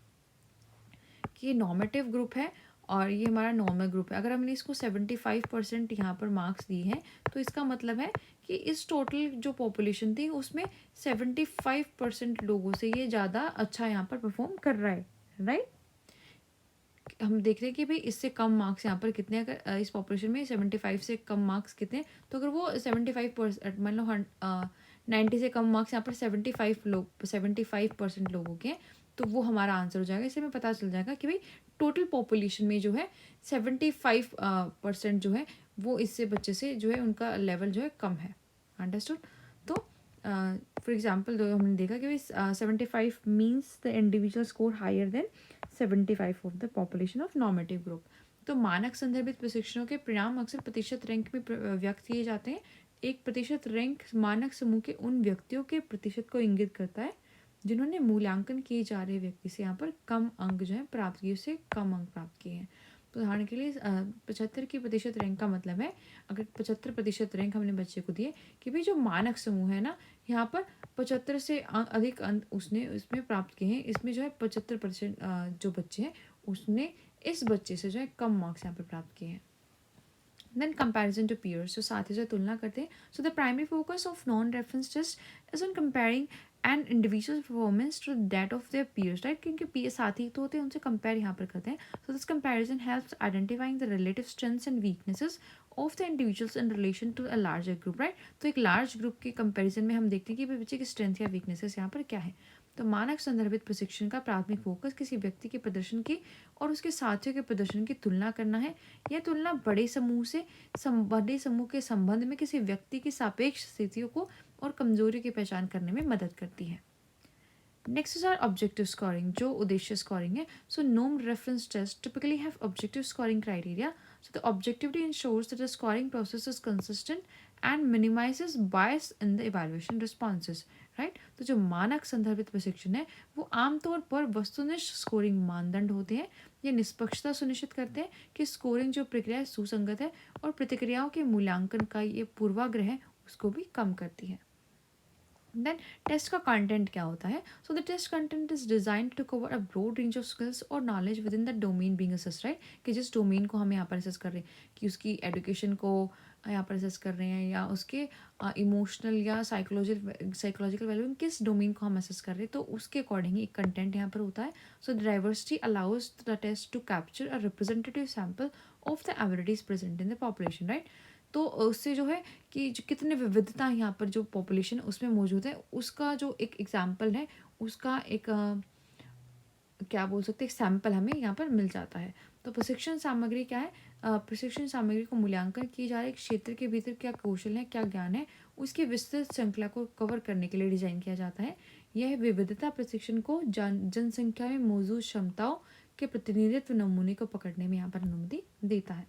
कि ये normative group है और ये हमारा normal group है। अगर हमने इसको 75% यहाँ पर मार्क्स दिए हैं तो इसका मतलब है कि इस टोटल जो पॉपुलेशन थी उसमें 75% लोगों से ये ज़्यादा अच्छा यहाँ पर परफॉर्म कर रहा है, राइट। हम देख रहे हैं कि भाई इससे कम मार्क्स यहाँ पर कितने, अगर इस पॉपुलेशन में 75 से कम मार्क्स कितने, तो अगर वो 75% मान लो 90 से कम मार्क्स यहाँ पर 75% लोगों के हैं, तो वो हमारा आंसर हो जाएगा। इससे हमें पता चल जाएगा कि भाई टोटल पॉपुलेशन में जो है 75% जो है वो इससे बच्चे से जो है उनका लेवल जो है कम है। अंडरस्टूड। तो फॉर एग्जाम्पल दो हमने देखा कि भाई 75 means the individual score higher than 75 of the population of normative group. तो मानक संदर्भित प्रशिक्षणों के परिणाम अक्सर प्रतिशत रैंक में व्यक्त किए जाते हैं। एक प्रतिशत रैंक मानक समूह के उन व्यक्तियों के प्रतिशत को इंगित करता है जिन्होंने मूल्यांकन किए जा रहे व्यक्ति से यहाँ पर कम अंक जो है प्राप्त किए, उससे कम अंक प्राप्त किए हैं। तो उदाहरण के लिए 75 की प्रतिशत रैंक का मतलब है, अगर 75% रैंक हमने बच्चे को दिए कि भाई जो मानक समूह है ना, यहाँ पर 75 से अधिक अंक उसने इसमें प्राप्त किए हैं, इसमें जो है 75% जो बच्चे हैं उसने इस बच्चे से जो है कम मार्क्स यहाँ पर प्राप्त किए हैं। देन कंपैरिजन टू पीयर्स, जो साथी से तुलना करते हैं। So the primary focus of non reference test is on comparing and individual performance to that of their peers, right, क्योंकि पीयर साथी तो होते हैं, उनसे कंपेयर यहाँ पर करते हैं। So this comparison helps identifying the relative strengths and weaknesses of the individuals in relation to a larger group, right. तो एक लार्ज ग्रुप के कंपेरिजन में हम देखते हैं कि बच्चे की स्ट्रेंथ या वीकनेसेस यहाँ पर क्या है। तो मानक संदर्भित प्रशिक्षण का प्राथमिक फोकस किसी व्यक्ति के प्रदर्शन की और उसके साथियों के प्रदर्शन की तुलना करना है। यह तुलना बड़े समूह के संबंध में किसी व्यक्ति की सापेक्ष स्थितियों को और कमजोरी की पहचान करने में मदद करती है। Next is our objective scoring, जो उद्देश्य स्कोरिंग है। सो नोम reference test typically have objective scoring criteria. So the objectivity ensures that the scoring process is consistent and minimises bias in the evaluation responses, right. तो जो मानक संदर्भित प्रशिक्षण है वो आमतौर पर वस्तुनिष्ठ स्कोरिंग मानदंड होते हैं। ये निष्पक्षता सुनिश्चित करते हैं कि स्कोरिंग जो प्रक्रिया सुसंगत है और प्रतिक्रियाओं के मूल्यांकन का ये पूर्वाग्रह है उसको भी कम करती है। देन टेस्ट का कंटेंट क्या होता है। So the test content is designed to cover a broad range of skills और knowledge within the domain being assessed, right, कि जिस डोमेन को हम यहाँ पर असेस कर रहे हैं, कि उसकी एजुकेशन को यहाँ पर असेस कर रहे हैं या उसके इमोशनल या साइकोलॉजिकल वेलबींग, किस डोमेन को हम असेस कर रहे हैं, तो उसके अकॉर्डिंग एक कंटेंट यहाँ पर होता है। So diversity allows the test to capture a representative sample of the abilities present in the population, right. तो उससे जो है कि जो कितने विविधता यहाँ पर जो पॉपुलेशन उसमें मौजूद है उसका जो एक एग्जाम्पल है, उसका एक क्या बोल सकते हैं, एक सैम्पल हमें यहाँ पर मिल जाता है। तो प्रशिक्षण सामग्री क्या है। प्रशिक्षण सामग्री को मूल्यांकन की जा रही क्षेत्र के भीतर क्या कौशल है, क्या ज्ञान है, उसकी विस्तृत श्रृंखला को कवर करने के लिए डिजाइन किया जाता है। यह विविधता प्रशिक्षण को जनसंख्या में मौजूद क्षमताओं के प्रतिनिधित्व नमूने को पकड़ने में यहाँ पर अनुमति देता है।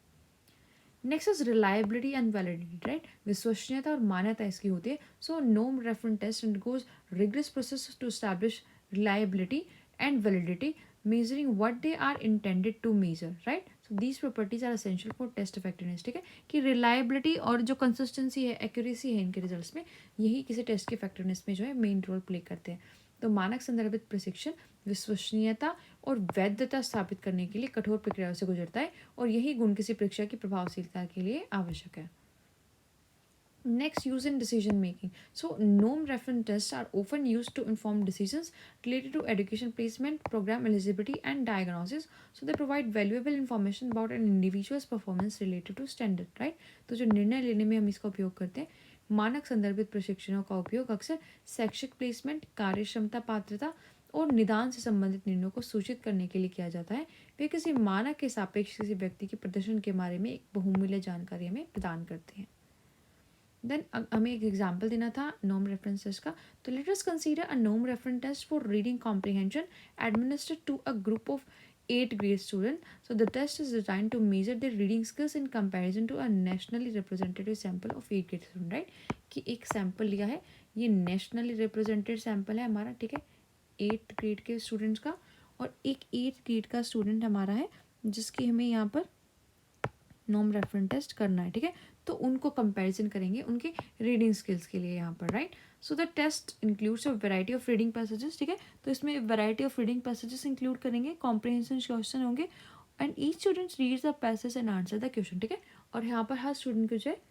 Next is reliability and validity, right, विश्वसनीयता और मान्यता इसकी होती है। सो नोम reference test undergoes rigorous process to establish reliability and validity, measuring what they are intended to measure, right. So these properties are essential for test effectiveness, ठीक है, कि रिलायबिलिटी और जो कंसिस्टेंसी है, एक्यूरेसी है इनके रिजल्ट्स में, यही किसी टेस्ट के इफेक्टिवनेस में जो है मेन रोल प्ले करते हैं। तो मानक संदर्भित प्रशिक्षण विश्वसनीयता और वैधता स्थापित करने के लिए कठोर प्रक्रियाओं से गुजरता है और यही गुण किसी परीक्षा की प्रभावशीलता के लिए आवश्यक है। Next, use in decision making. So, NOM reference tests are often used to inform decisions related to education placement, program eligibility, and diagnosis. So, they provide valuable information about an individual's performance related to standard, right? तो जो निर्णय लेने में हम इसका उपयोग करते हैं, मानक संदर्भित प्रशिक्षणों का उपयोग अक्सर शैक्षिक प्लेसमेंट, कार्यक्षमता, पात्रता और निदान से संबंधित निर्णयों को सूचित करने के लिए किया जाता है। वे किसी मानक के सापेक्ष किसी व्यक्ति के प्रदर्शन के बारे में एक बहुमूल्य जानकारी हमें प्रदान करते हैं। देन हमें एक एग्जाम्पल देना था नोम रेफरेंस टेस्ट का। तो लेट अस कंसीडर अ नोम reference test for reading comprehension administered to a group of 8th grade student. So the test is designed to measure their reading skills in comparison to a nationally representative sample of 8th grade student, right? कि एक sample लिया है, ये nationally represented sample है हमारा, ठीक है, 8th grade के स्टूडेंट्स का, और एक 8th grade का स्टूडेंट हमारा है जिसकी हमें यहाँ पर नोम रेफरेंस टेस्ट करना है, ठीक है। तो उनको कंपैरिजन करेंगे उनके रीडिंग स्किल्स के लिए यहाँ पर, right. So the test includes a variety of reading passages, ठीक है, तो इसमें variety of reading passages include करेंगे, कॉम्प्रिहेंशन क्वेश्चन होंगे and each student reads the passage and answer the question, ठीक है। और यहाँ पर हर स्टूडेंट को जो है,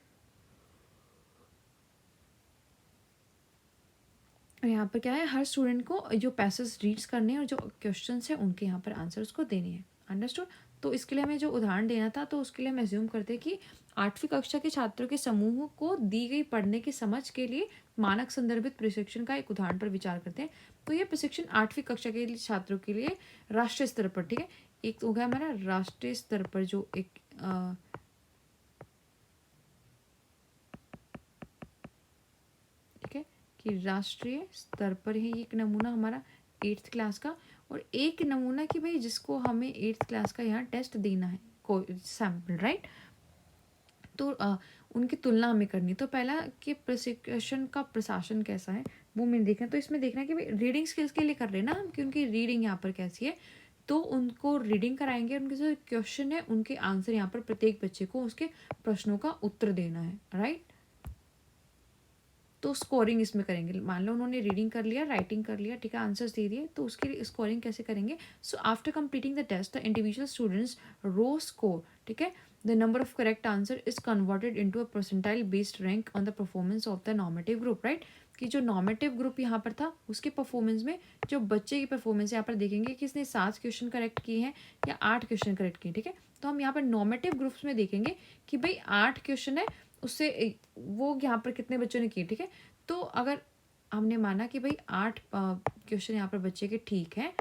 यहाँ पर क्या है, हर स्टूडेंट को जो पैसेज रीड्स करने हैं और जो क्वेश्चन है उनके यहाँ पर आंसर उसको देने हैं। अंडरस्टूड। तो इसके लिए हमें जो उदाहरण देना था, तो उसके लिए हम एज्यूम करते हैं कि 8वीं कक्षा के छात्रों के समूह को दी गई पढ़ने की समझ के लिए मानक संदर्भित प्रशिक्षण का एक उदाहरण पर विचार करते हैं। तो ये प्रशिक्षण 8वीं कक्षा के छात्रों के लिए राष्ट्रीय स्तर पर, ठीक है, एक तो हो गया हमारा राष्ट्रीय स्तर पर जो एक ठीक है कि राष्ट्रीय स्तर पर है एक नमूना हमारा 8th क्लास का, और एक नमूना कि भाई जिसको हमें 8th क्लास का यहाँ टेस्ट देना है, कोई सैम्पल, राइट। तो उनकी तुलना हमें करनी। तो पहला कि प्रशिक्षण का प्रशासन कैसा है वो मैंने देखना। तो इसमें देखना है कि भाई रीडिंग स्किल्स के लिए कर रहे हैं ना हम, कि उनकी रीडिंग यहाँ पर कैसी है। तो उनको रीडिंग कराएंगे, उनके जो क्वेश्चन है उनके आंसर यहाँ पर प्रत्येक बच्चे को उसके प्रश्नों का उत्तर देना है, राइट। तो स्कोरिंग इसमें करेंगे। मान लो उन्होंने रीडिंग कर लिया, राइटिंग कर लिया, ठीक है, आंसर्स दे दिए, तो उसके लिए स्कोरिंग कैसे करेंगे। So after completing the test the individual students raw score, ठीक है, the number of correct answer is converted into a percentile based rank on the performance of the normative group, right. कि जो normative group यहाँ पर था उसके performance में जो बच्चे की परफॉर्मेंस यहाँ पर देखेंगे कि इसने 7 क्वेश्चन करेक्ट किए हैं या 8 क्वेश्चन करेक्ट किए, ठीक है। तो हम यहाँ पर नॉर्मेटिव ग्रुप्स में देखेंगे कि भाई 8 क्वेश्चन है, उससे वो यहाँ पर कितने बच्चों ने किए, ठीक है। तो अगर हमने माना कि भाई 8 क्वेश्चन यहाँ पर बच्चे के ठीक हैं,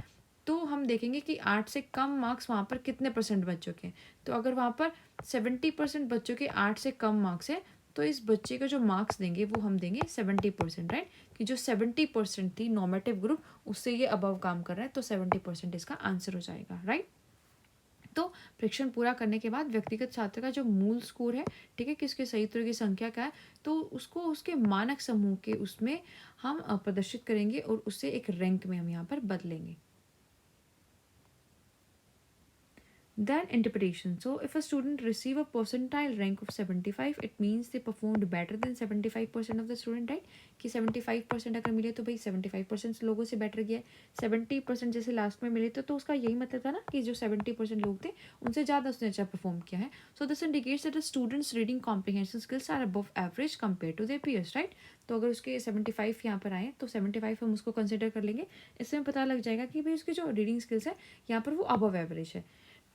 तो हम देखेंगे कि 8 से कम मार्क्स वहाँ पर कितने परसेंट बच्चों के। तो अगर वहाँ पर 70% बच्चों के 8 से कम मार्क्स है, तो इस बच्चे को जो मार्क्स देंगे वो हम देंगे 70%, राइट। कि जो 70% थी नॉर्मेटिव ग्रुप, उससे ये अबव काम कर रहा है, तो 70% इसका आंसर हो जाएगा, राइट। तो परीक्षण पूरा करने के बाद व्यक्तिगत छात्र का जो मूल स्कोर है, ठीक है, कि उसके सही उत्तर की संख्या क्या है, तो उसको उसके मानक समूह के उसमें हम प्रदर्शित करेंगे और उससे एक रैंक में हम यहाँ पर बदलेंगे। Then interpretation. So if a student receive a percentile rank of 75, it means they performed better than 75% of the student, right? कि 75% अगर मिले तो भाई 75% लोगों से बेटर गया है। 70% जैसे लास्ट में मिले तो उसका यही मतलब था ना कि जो 70% लोग थे उनसे ज़्यादा उसने अच्छा परफॉर्म किया है। So this indicates that the students reading comprehension skills are above average compare to their peers, right. तो अगर उसके 75 यहाँ पर आए तो 75 हम उसको कंसिडर कर लेंगे। इससे हमें पता लग जाएगा कि भाई उसकी जो रीडिंग स्किल्स है यहाँ पर वो अबव एवरेज है।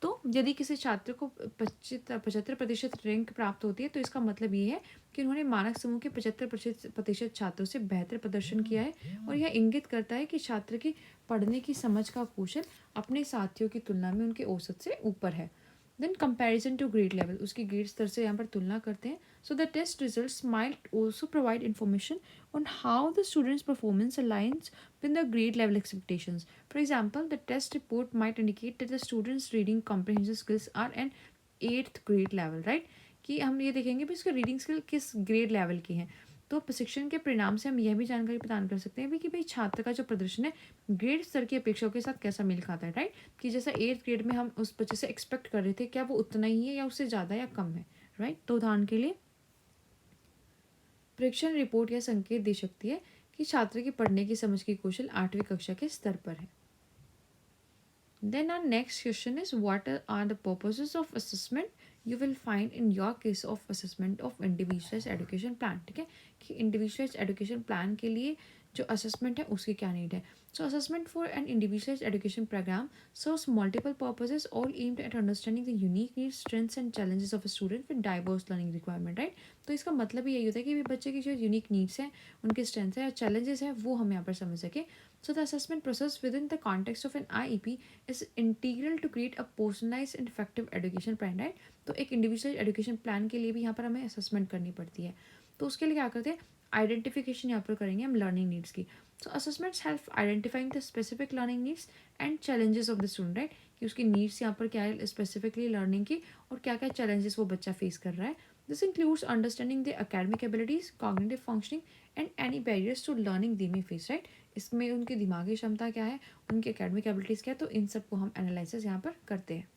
तो यदि किसी छात्र को 75% रैंक प्राप्त होती है, तो इसका मतलब ये है कि उन्होंने मानक समूह के 75% छात्रों से बेहतर प्रदर्शन किया है, और यह इंगित करता है कि छात्र की पढ़ने की समझ का कौशल अपने साथियों की तुलना में उनके औसत से ऊपर है। Then comparison to grade level, उसकी ग्रेड स्तर से यहाँ पर तुलना करते हैं। So the test results might also provide information on how the student's performance aligns with the grade level expectations. For example, the test report might indicate that the student's reading comprehension skills are an 8th grade level, right? कि हम ये देखेंगे भी इसका reading skill किस grade level की है। तो प्रशिक्षण के परिणाम से हम यह भी जानकारी प्रदान कर सकते हैं भी कि भाई छात्र का जो प्रदर्शन है ग्रेड स्तर की अपेक्षाओं के साथ कैसा मेल खाता है, राइट। कि जैसा 8th ग्रेड में हम उस बच्चे से एक्सपेक्ट कर रहे थे, क्या वो उतना ही है या उससे ज़्यादा या कम है, राइट। तो उदाहरण के लिए परीक्षण रिपोर्ट यह संकेत दे सकती है कि छात्र की पढ़ने की समझ की कौशल 8वीं कक्षा के स्तर पर है। Then our next question is, what are the purposes of assessment you will find in your case of assessment of individualized education plan, ठीक है, कि individualized education plan के लिए जो assessment है उसकी क्या नीड है। So assessment for an individualized education program serves multiple purposes, all aimed at understanding the unique needs, strengths and challenges of a student with diverse learning requirement, right। तो इसका मतलब ही यही होता है कि बच्चे की जो यूनिक नीड्स हैं, उनके स्ट्रेंथ्स है या चैलेंजेस है, वो हम यहाँ पर समझ सके। So the assessment process within the context of an IEP is integral to create a personalized and effective education plan, right। तो एक इंडिविजुअल एजुकेशन प्लान के लिए भी यहाँ पर हमें असेसमेंट करनी पड़ती है। तो उसके लिए क्या करते हैं, आइडेंटिफिकेशन यहाँ पर करेंगे हम लर्निंग नीड्स की। So assessments help identifying the specific learning needs and challenges of the student, right. कि उसकी नीड्स यहाँ पर क्या है स्पेसिफिकली लर्निंग की, और क्या क्या चैलेंजेस वो बच्चा फेस कर रहा है। This includes understanding the academic abilities, cognitive functioning and any barriers to learning they may face, right. इसमें उनकी दिमागी क्षमता क्या है, उनकी एकेडमिक एबिलिटीज़ क्या है, तो इन सब को हम एनालिसिस यहाँ पर करते हैं।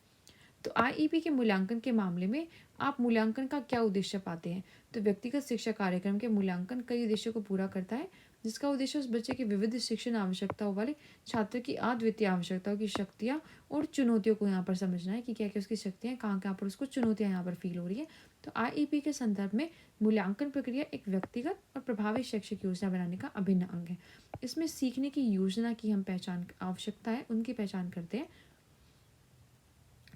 तो आईईपी के मूल्यांकन के मामले में आप मूल्यांकन का क्या उद्देश्य पाते हैं। तो व्यक्तिगत शिक्षा कार्यक्रम के मूल्यांकन कई उद्देश्यों को पूरा करता है, जिसका उद्देश्य उस बच्चे की विविध शिक्षण आवश्यकताओं वाले छात्र की अद्वितीय आवश्यकताओं की शक्तियाँ और चुनौतियों को यहाँ पर समझना है कि क्या क्या उसकी शक्तियाँ, कहाँ पर उसको चुनौतियाँ यहाँ पर फील हो रही है। तो आईईपी के संदर्भ में मूल्यांकन प्रक्रिया एक व्यक्तिगत और प्रभावी शैक्षिक योजना बनाने का अभिन्न अंग है। इसमें सीखने की योजना की हम पहचान आवश्यकता है उनकी पहचान करते हैं।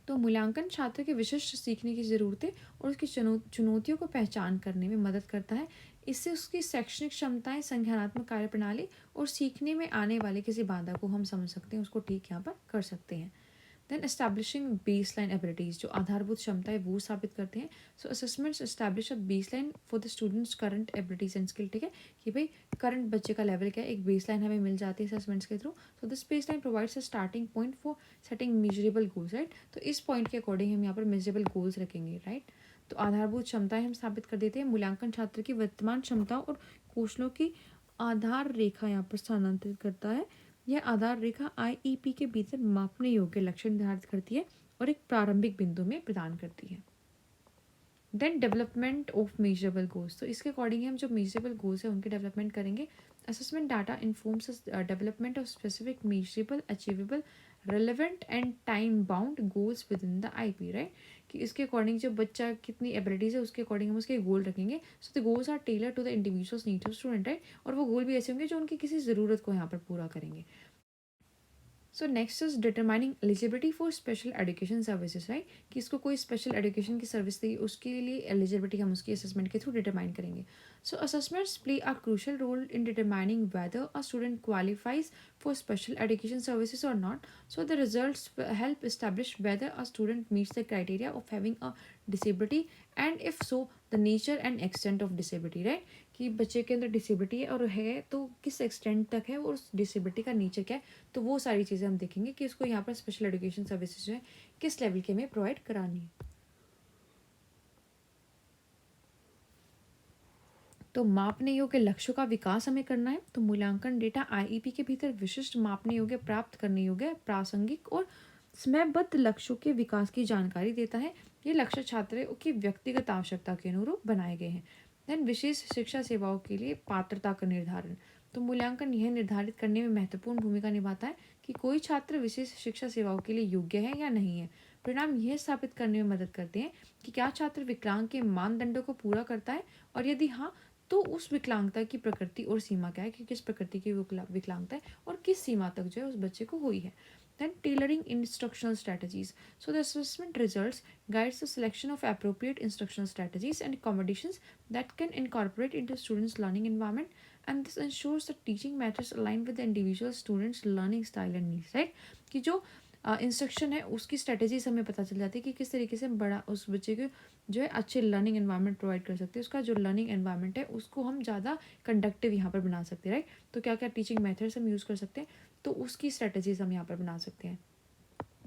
तो मूल्यांकन छात्र के विशिष्ट सीखने की ज़रूरतें और उसकी चुनौतियों को पहचान करने में मदद करता है। इससे उसकी शैक्षणिक क्षमताएं, संज्ञानात्मक कार्यप्रणाली और सीखने में आने वाले किसी बाधा को हम समझ सकते हैं, उसको ठीक यहाँ पर कर सकते हैं। देन एस्टैब्लिशिंग बेसलाइन एबिलिटीज़, जो आधारभूत क्षमता है वो साबित करते हैं। So assessments establish a baseline for the students current abilities and skill. ठीक है, कि भाई करंट बच्चे का लेवल क्या है, एक बेसलाइन हमें मिल जाती है असेसमेंट्स के through. So this baseline provides a starting point for setting measurable goals, right. तो इस पॉइंट के अकॉर्डिंग हम यहाँ पर मेजरेबल गोल्स रखेंगे, राइट। तो आधारभूत क्षमताएं हम स्थापित कर देते हैं। मूल्यांकन छात्र की वर्तमान क्षमताओं और कौशलों की आधार रेखा यहाँ पर स्थानांतरित करता है। यह आधार रेखा आईईपी के भीतर मापने योग्य लक्ष्य निर्धारित करती है और एक प्रारंभिक बिंदु में प्रदान करती है। Then development of measurable goals, तो इसके अकॉर्डिंग हम जो मेजरेबल गोल्स है उनके डेवलपमेंट करेंगे। Assessment data informs development of specific measurable achievable relevant and time bound goals with in the IP, right. कि इसके अकॉर्डिंग जो बच्चा कितनी एबिलिटीज है उसके अकॉर्डिंग हम उसके गोल रखेंगे। So the goals are tailor to the individuals needs of student, right. और वो गोल भी ऐसे होंगे जो उनकी किसी ज़रूरत को यहाँ पर पूरा करेंगे। So next is determining eligibility for special education services, right. कि इसको कोई स्पेशल एजुकेशन की सर्विस दी, उसके लिए एलिजिबिलिटी हम उसकी असेसमेंट के थ्रू डिटरमाइन करेंगे। So assessments play a crucial role in determining whether a student qualifies for special education services or not. So the results help establish whether a student meets the criteria of having a disability and if so the nature and extent of disability, right। कि बच्चे के अंदर disability है और है तो किस extent तक है और उस डिसेबिलिटी का नेचर क्या है। तो वो सारी चीज़ें हम देखेंगे कि उसको यहाँ पर स्पेशल एजुकेशन सर्विसेज जो है किस लेवल के हमें प्रोवाइड करानी है। तो मापने योग्य लक्ष्यों का विकास हमें करना है। तो मूल्यांकन डेटा आईईपी के भीतर विशिष्ट मापने योग्य, प्राप्त करने योग्य, प्रासंगिक और समयबद्ध लक्ष्यों के विकास की जानकारी देता है। ये लक्ष्य छात्रों की व्यक्तिगत आवश्यकता के अनुरूप बनाए गए हैं। देन विशेष शिक्षा सेवाओं के लिए पात्रता का निर्धारण। तो मूल्यांकन यह निर्धारित करने में महत्वपूर्ण भूमिका निभाता है कि कोई छात्र विशेष शिक्षा सेवाओं के लिए योग्य है या नहीं है। परिणाम यह स्थापित करने में मदद करते हैं कि क्या छात्र विकलांग के मानदंडों को पूरा करता है और यदि हाँ तो उस विकलांगता की प्रकृति और सीमा क्या है कि किस प्रकृति की विकलांगता है और किस सीमा तक जो है उस बच्चे को हुई है। Then tailoring instructional strategies. So the assessment results guides the selection of appropriate instructional strategies and accommodations that can incorporate into students' learning environment, and this ensures that teaching methods align with the individual students' learning style and needs. Right? कि जो instruction है उसकी strategies हमें पता चल जाती है कि किस तरीके से बड़ा उस बच्चे को जो है अच्छे लर्निंग एनवायरनमेंट प्रोवाइड कर सकते हैं। उसका जो लर्निंग एनवायरनमेंट है उसको हम ज़्यादा कंडक्टिव यहाँ पर बना सकते हैं, राइट। तो क्या क्या टीचिंग मेथड्स हम यूज़ कर सकते हैं, तो उसकी स्ट्रेटजीज हम यहाँ पर बना सकते हैं।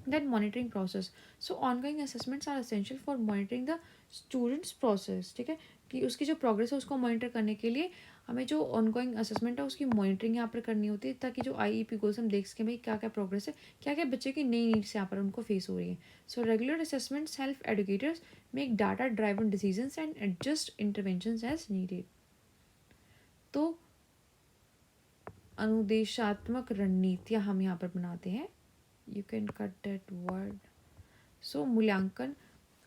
Then monitoring process. So ongoing assessments are essential for monitoring the students process, ठीक है। कि उसकी जो प्रोग्रेस है उसको मॉनिटर करने के लिए हमें जो ऑनगोइंग असेसमेंट है उसकी मॉनिटरिंग यहाँ पर करनी होती है, ताकि जो आईईपी गोल्स हम देख सकें भाई क्या क्या प्रोग्रेस है, क्या क्या बच्चे की नई नीड्स यहाँ पर उनको फेस हो रही है। So regular assessments help educators make data driven decisions and adjust interventions as needed. तो अनुदेशात्मक रणनीतियाँ हम यहाँ पर बनाते हैं। You can cut that word. So मूल्यांकन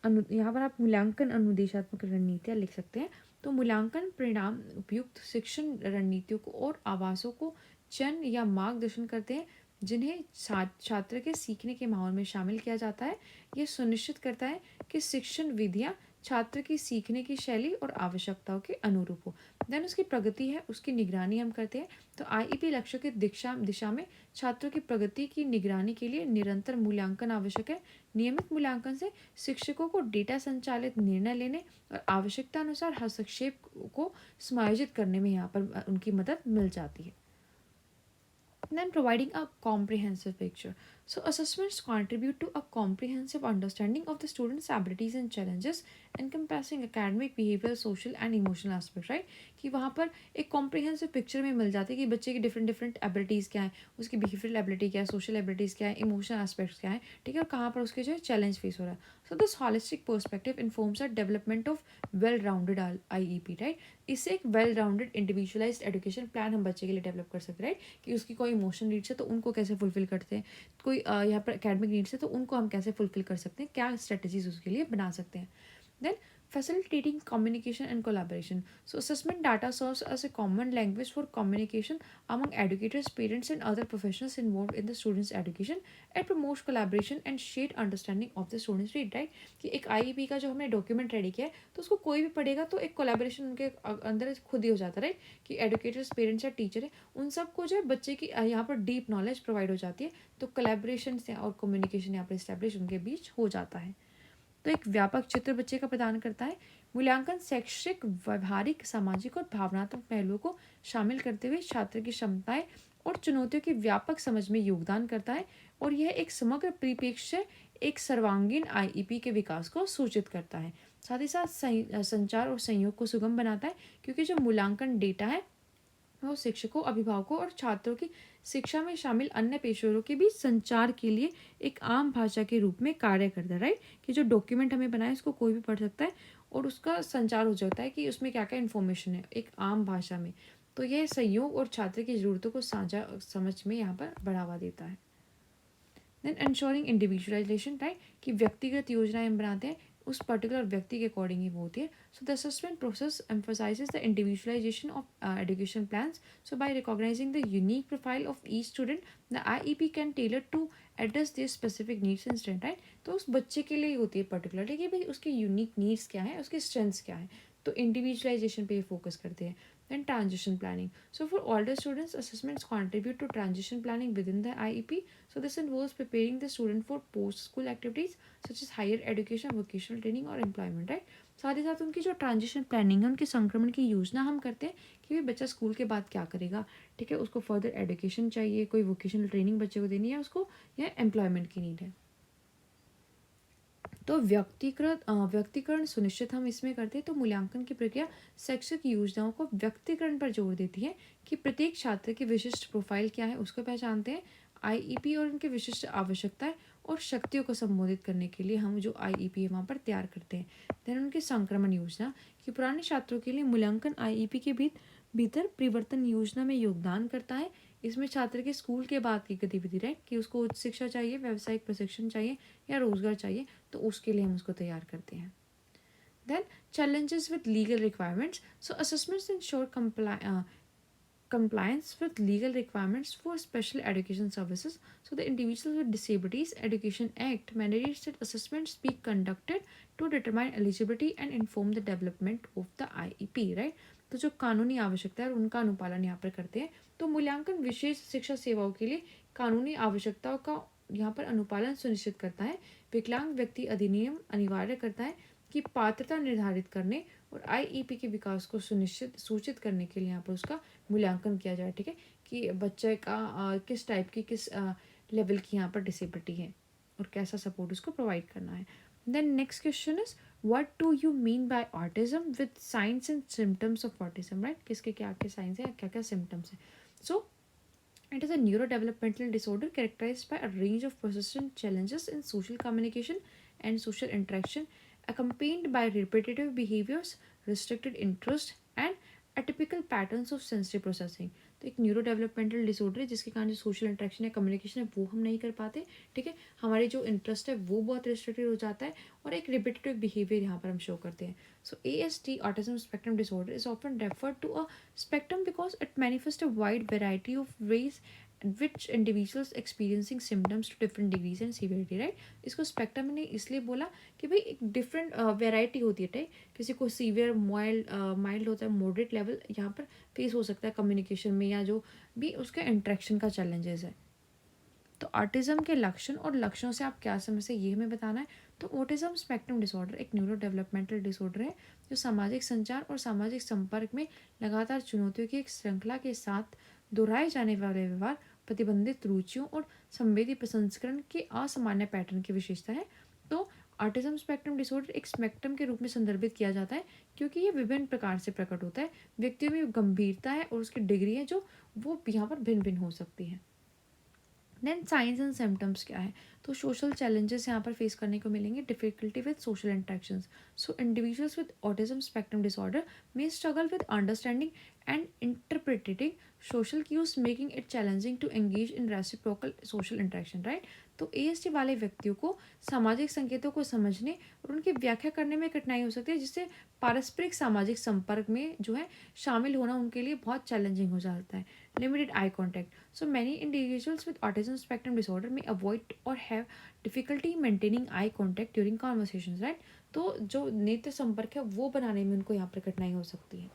यहाँ पर आप मूल्यांकन अनुदेशात्मक रणनीतियाँ लिख सकते हैं। तो मूल्यांकन परिणाम उपयुक्त शिक्षण रणनीतियों को और आवासों को चयन या मार्गदर्शन करते हैं जिन्हें छात्र के सीखने के माहौल में शामिल किया जाता है। यह सुनिश्चित करता है कि शिक्षण विधियाँ छात्र की सीखने की शैली और आवश्यकताओं के अनुरूप हो। देन उसकी प्रगति है उसकी निगरानी हम करते हैं। तो आईईपी लक्ष्यों की दिशा में छात्रों की प्रगति की निगरानी के लिए निरंतर मूल्यांकन आवश्यक है। नियमित मूल्यांकन से शिक्षकों को डेटा संचालित निर्णय लेने और आवश्यकता अनुसार हस्तक्षेप को समायोजित करने में यहाँ पर उनकी मदद मिल जाती है। Then providing a comprehensive picture. So assessments contribute to a comprehensive understanding of the student's abilities and challenges encompassing academic, behavioral, social and emotional aspects, right। कि वहाँ पर एक comprehensive picture में मिल जाती है कि बच्चे की different abilities क्या है, उसकी behavioral ability क्या है, social abilities क्या है, emotional aspects क्या है, ठीक है, और कहाँ पर उसके जो है challenge face हो रहा है। So this holistic perspective informs the development of well-rounded IEP, right। इससे एक well-rounded individualized education plan हम बच्चे के लिए डेवलप कर सकते हैं, राइट। कि उसकी कोई इमोशनल नीड्स है तो उनको कैसे फुलफिल करते हैं, कोई यहाँ पर एकेडमिक नीड्स है तो उनको हम कैसे फुलफिल कर सकते हैं, क्या स्ट्रेटजीज उसके लिए बना सकते हैं। Then facilitating communication and collaboration. So, assessment data serves as a common language for communication among educators, parents, and other professionals involved in the students' education. It promotes collaboration and shared understanding of the students' need, right? कि एक IEP का जो हमने document ready किया है तो उसको कोई भी पढ़ेगा तो एक कोलैबोरेशन उनके अंदर खुद ही हो जाता है, राइट? कि एडुकेटर्स, पेरेंट्स या टीचर है, उन सबको जो है बच्चे की यहाँ पर डीप नॉलेज प्रोवाइड हो जाती है, तो कोलैबोरेशन और कम्युनिकेशन यहाँ पर इस्टेब्लिश उनके बीच हो जाता है। तो एक व्यापक चित्र बच्चे का प्रदान करता है। मूल्यांकन शैक्षिक, व्यवहारिक, सामाजिक और भावनात्मक पहलुओं को शामिल करते हुए छात्र की क्षमताएं और चुनौतियों की व्यापक समझ में योगदान करता है, और यह एक समग्र परिप्रेक्ष्य, एक सर्वांगीण आईईपी के विकास को सूचित करता है। साथ ही साथ संचार और सहयोग को सुगम बनाता है, क्योंकि जो मूल्यांकन डेटा है वो शिक्षकों, अभिभावकों और छात्रों की शिक्षा में शामिल अन्य पेशेवरों के बीच संचार के लिए एक आम भाषा के रूप में कार्य करता है, राइट? कि जो डॉक्यूमेंट हमें बनाया है उसको कोई भी पढ़ सकता है और उसका संचार हो जाता है कि उसमें क्या क्या इन्फॉर्मेशन है एक आम भाषा में। तो यह सहयोग और छात्र की ज़रूरतों को साझा समझ में यहाँ पर बढ़ावा देता है। Then ensuring individualization, right? कि व्यक्तिगत योजनाएं हम बनाते हैं उस पर्टिकुलर व्यक्ति के अकॉर्डिंग ही वो होती है। So the assessment process emphasizes the individualization of education plans. So by recognizing the unique profile of each student, the IEP can tailor to address their specific needs and strength, right? तो उस बच्चे के लिए ही होती है particularly कि भाई उसकी यूनिक नीड्स क्या है, उसकी स्ट्रेंथ्स क्या है, तो इंडिविजुअलाइजेशन पे फोकस करते हैं। Then transition planning. So for older students, assessments contribute to transition planning within the IEP. So this involves preparing the student for post-school activities such as higher education, vocational training और employment, right? साथ ही साथ उनकी जो transition planning है, उनके संक्रमण की योजना हम करते हैं कि भाई बच्चा स्कूल के बाद क्या करेगा, ठीक है? उसको फर्दर एजुकेशन चाहिए, कोई वोकेशनल ट्रेनिंग बच्चे को देनी है उसको, या एम्प्लॉयमेंट की नीड है। तो व्यक्तिकरण सुनिश्चित हम इसमें करते हैं। तो मूल्यांकन की प्रक्रिया शैक्षिक योजनाओं को व्यक्तिकरण पर जोर देती है कि प्रत्येक छात्र की विशिष्ट प्रोफाइल क्या है उसको पहचानते हैं। आईईपी और उनकी विशिष्ट आवश्यकताएं और शक्तियों को संबोधित करने के लिए हम जो आईईपी है वहाँ पर तैयार करते हैं। देन उनकी संक्रमण योजना, कि पुराने छात्रों के लिए मूल्यांकन आईईपी के भीतर परिवर्तन योजना में योगदान करता है। इसमें छात्र के स्कूल के बाद की गतिविधि, राइट? कि उसको उच्च शिक्षा चाहिए, व्यावसायिक प्रशिक्षण चाहिए या रोजगार चाहिए, तो उसके लिए हम उसको तैयार करते हैं। Then challenges with legal requirements. So assessments ensure compliance with legal requirements for special education services. So the Individuals with Disabilities Education Act mandates that assessments be conducted to determine eligibility and inform the development of the IEP, right? तो जो कानूनी आवश्यकता है उनका अनुपालन यहाँ पर करते हैं। तो मूल्यांकन विशेष शिक्षा सेवाओं के लिए कानूनी आवश्यकताओं का यहाँ पर अनुपालन सुनिश्चित करता है। विकलांग व्यक्ति अधिनियम अनिवार्य करता है कि पात्रता निर्धारित करने और आईईपी के विकास को सूचित करने के लिए यहाँ पर उसका मूल्यांकन किया जाए, ठीक है? कि बच्चे का किस टाइप की, किस लेवल की यहाँ पर डिसेबिलिटी है और कैसा सपोर्ट उसको प्रोवाइड करना है। Then next question is what do you mean by autism with signs and symptoms of autism, right? किसके क्या क्या साइंस है, क्या क्या सिम्टम्स है। सो it is a neurodevelopmental disorder characterized by a range of persistent challenges in social communication and social interaction, accompanied by repetitive behaviors, restricted interest, and atypical patterns of sensory processing. तो एक neuro developmental disorder है जिसके कारण जो social interaction है, communication है, वो हम नहीं कर पाते, ठीक है? हमारे जो इंटरेस्ट है वो बहुत रिस्ट्रिक्टेड हो जाता है और एक रिपीटेटिव बिहेवियर यहाँ पर हम शो करते हैं। So ASD, autism spectrum disorder, is often referred to a spectrum because it manifests a wide variety of ways which individuals experiencing symptoms to different degrees and severity, right? इसको spectrum ने इसलिए बोला कि भाई एक different variety होती है, ठीक? किसी को सीवियर, माइल्ड होता है, मॉडरेट लेवल यहाँ पर फेस हो सकता है कम्युनिकेशन में, या जो भी उसके इंट्रैक्शन का चैलेंजेस है। तो ऑटिज्म के लक्षण और लक्षणों से आप क्या समझते हैं ये हमें बताना है। तो ऑटिज्म स्पेक्ट्रम डिसऑर्डर एक न्यूरो डेवलपमेंटल डिसऑर्डर है जो सामाजिक संचार और सामाजिक संपर्क में लगातार चुनौतियों की एक श्रृंखला के साथ दोहराए जाने वाले व्यवहार, प्रतिबंधित रुचियों और संवेदी प्रसंस्करण के असामान्य पैटर्न की विशेषता है। तो ऑटिज्म स्पेक्ट्रम डिसऑर्डर एक स्पेक्ट्रम के रूप में संदर्भित किया जाता है क्योंकि ये विभिन्न प्रकार से प्रकट होता है। व्यक्तियों में गंभीरता है और उसकी डिग्री है जो वो यहाँ पर भिन्न भिन्न हो सकती है। देन साइंस एंड सिम्टम्स क्या है? तो सोशल चैलेंजेस यहाँ पर फेस करने को मिलेंगे। Difficulty with social interactions. So individuals with autism spectrum disorder may struggle with understanding and interpreting social cues, making it challenging to engage in reciprocal social interaction, right? तो ASD वाले व्यक्तियों को सामाजिक संकेतों को समझने और उनकी व्याख्या करने में कठिनाई हो सकती है, जिससे पारस्परिक सामाजिक संपर्क में जो है शामिल होना उनके लिए बहुत चैलेंजिंग हो जाता है। Limited eye contact. So many individuals with autism spectrum disorder में अवॉइड और have difficulty maintaining eye contact during conversation, right? तो जो नेत्र संपर्क है वो बनाने में उनको यहाँ पर कठिनाई हो सकती है।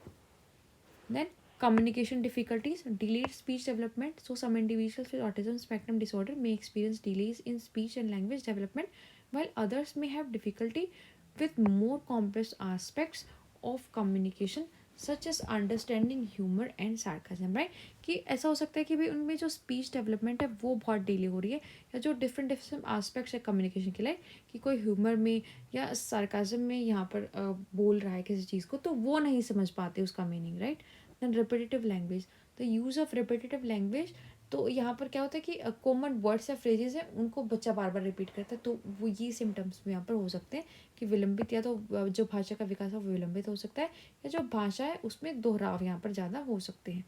Then communication difficulties, delayed speech development. So some individuals with autism spectrum disorder may experience delays in speech and language development, while others may have difficulty with more complex aspects of communication such as understanding humor and sarcasm, right? कि ऐसा हो सकता है कि भाई उनमें जो speech development है वो बहुत डिले हो रही है, या जो डिफरेंट डिफरेंट आस्पेक्ट्स है कम्युनिकेशन के लिए, कि कोई ह्यूमर में या सार्काज्म में यहाँ पर बोल रहा है किसी चीज़ को, तो वो नहीं समझ पाते उसका meaning, right? Then repetitive language, the use of repetitive language. तो यहाँ पर क्या होता है कि कॉमन वर्ड्स या फ्रेजेस हैं उनको बच्चा बार बार रिपीट करता है, तो वो ये सिम्टम्स में यहाँ पर हो सकते हैं कि विलंबित, या तो जो भाषा का विकास है वो विलंबित हो सकता है, या जो भाषा है उसमें दोहराव यहाँ पर ज़्यादा हो सकते हैं।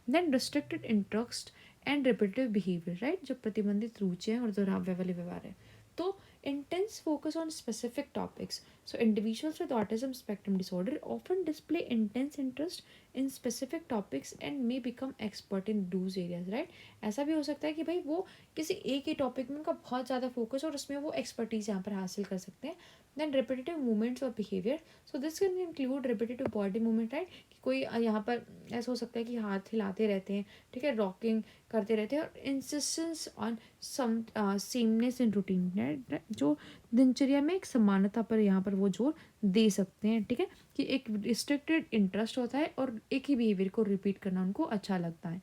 Then restricted interest and repetitive behavior, right? जो प्रतिबंधित रुचि है और दोहराव वाले व्यवहार है। तो intense focus on specific topics. So individuals with autism spectrum disorder often display intense interest in specific topics and may become expert in those areas, right? ऐसा भी हो सकता है कि भाई वो किसी एक ही टॉपिक में उनका बहुत ज़्यादा फोकस और उसमें वो एक्सपर्टीज यहाँ पर हासिल कर सकते हैं। देन रिपीटेटिव मूवमेंट्स और behaviour. So this can include repetitive body movement, right? कि कोई यहाँ पर ऐसा हो सकता है कि हाथ हिलाते रहते हैं, ठीक है, रॉकिंग करते रहते हैं, और insistence on some sameness in routine, जो दिनचर्या में एक समानता पर यहाँ पर वो जोर दे सकते हैं, ठीक है, कि एक रिस्ट्रिक्टेड इंटरेस्ट होता है और एक ही बिहेवियर को रिपीट करना उनको अच्छा लगता है।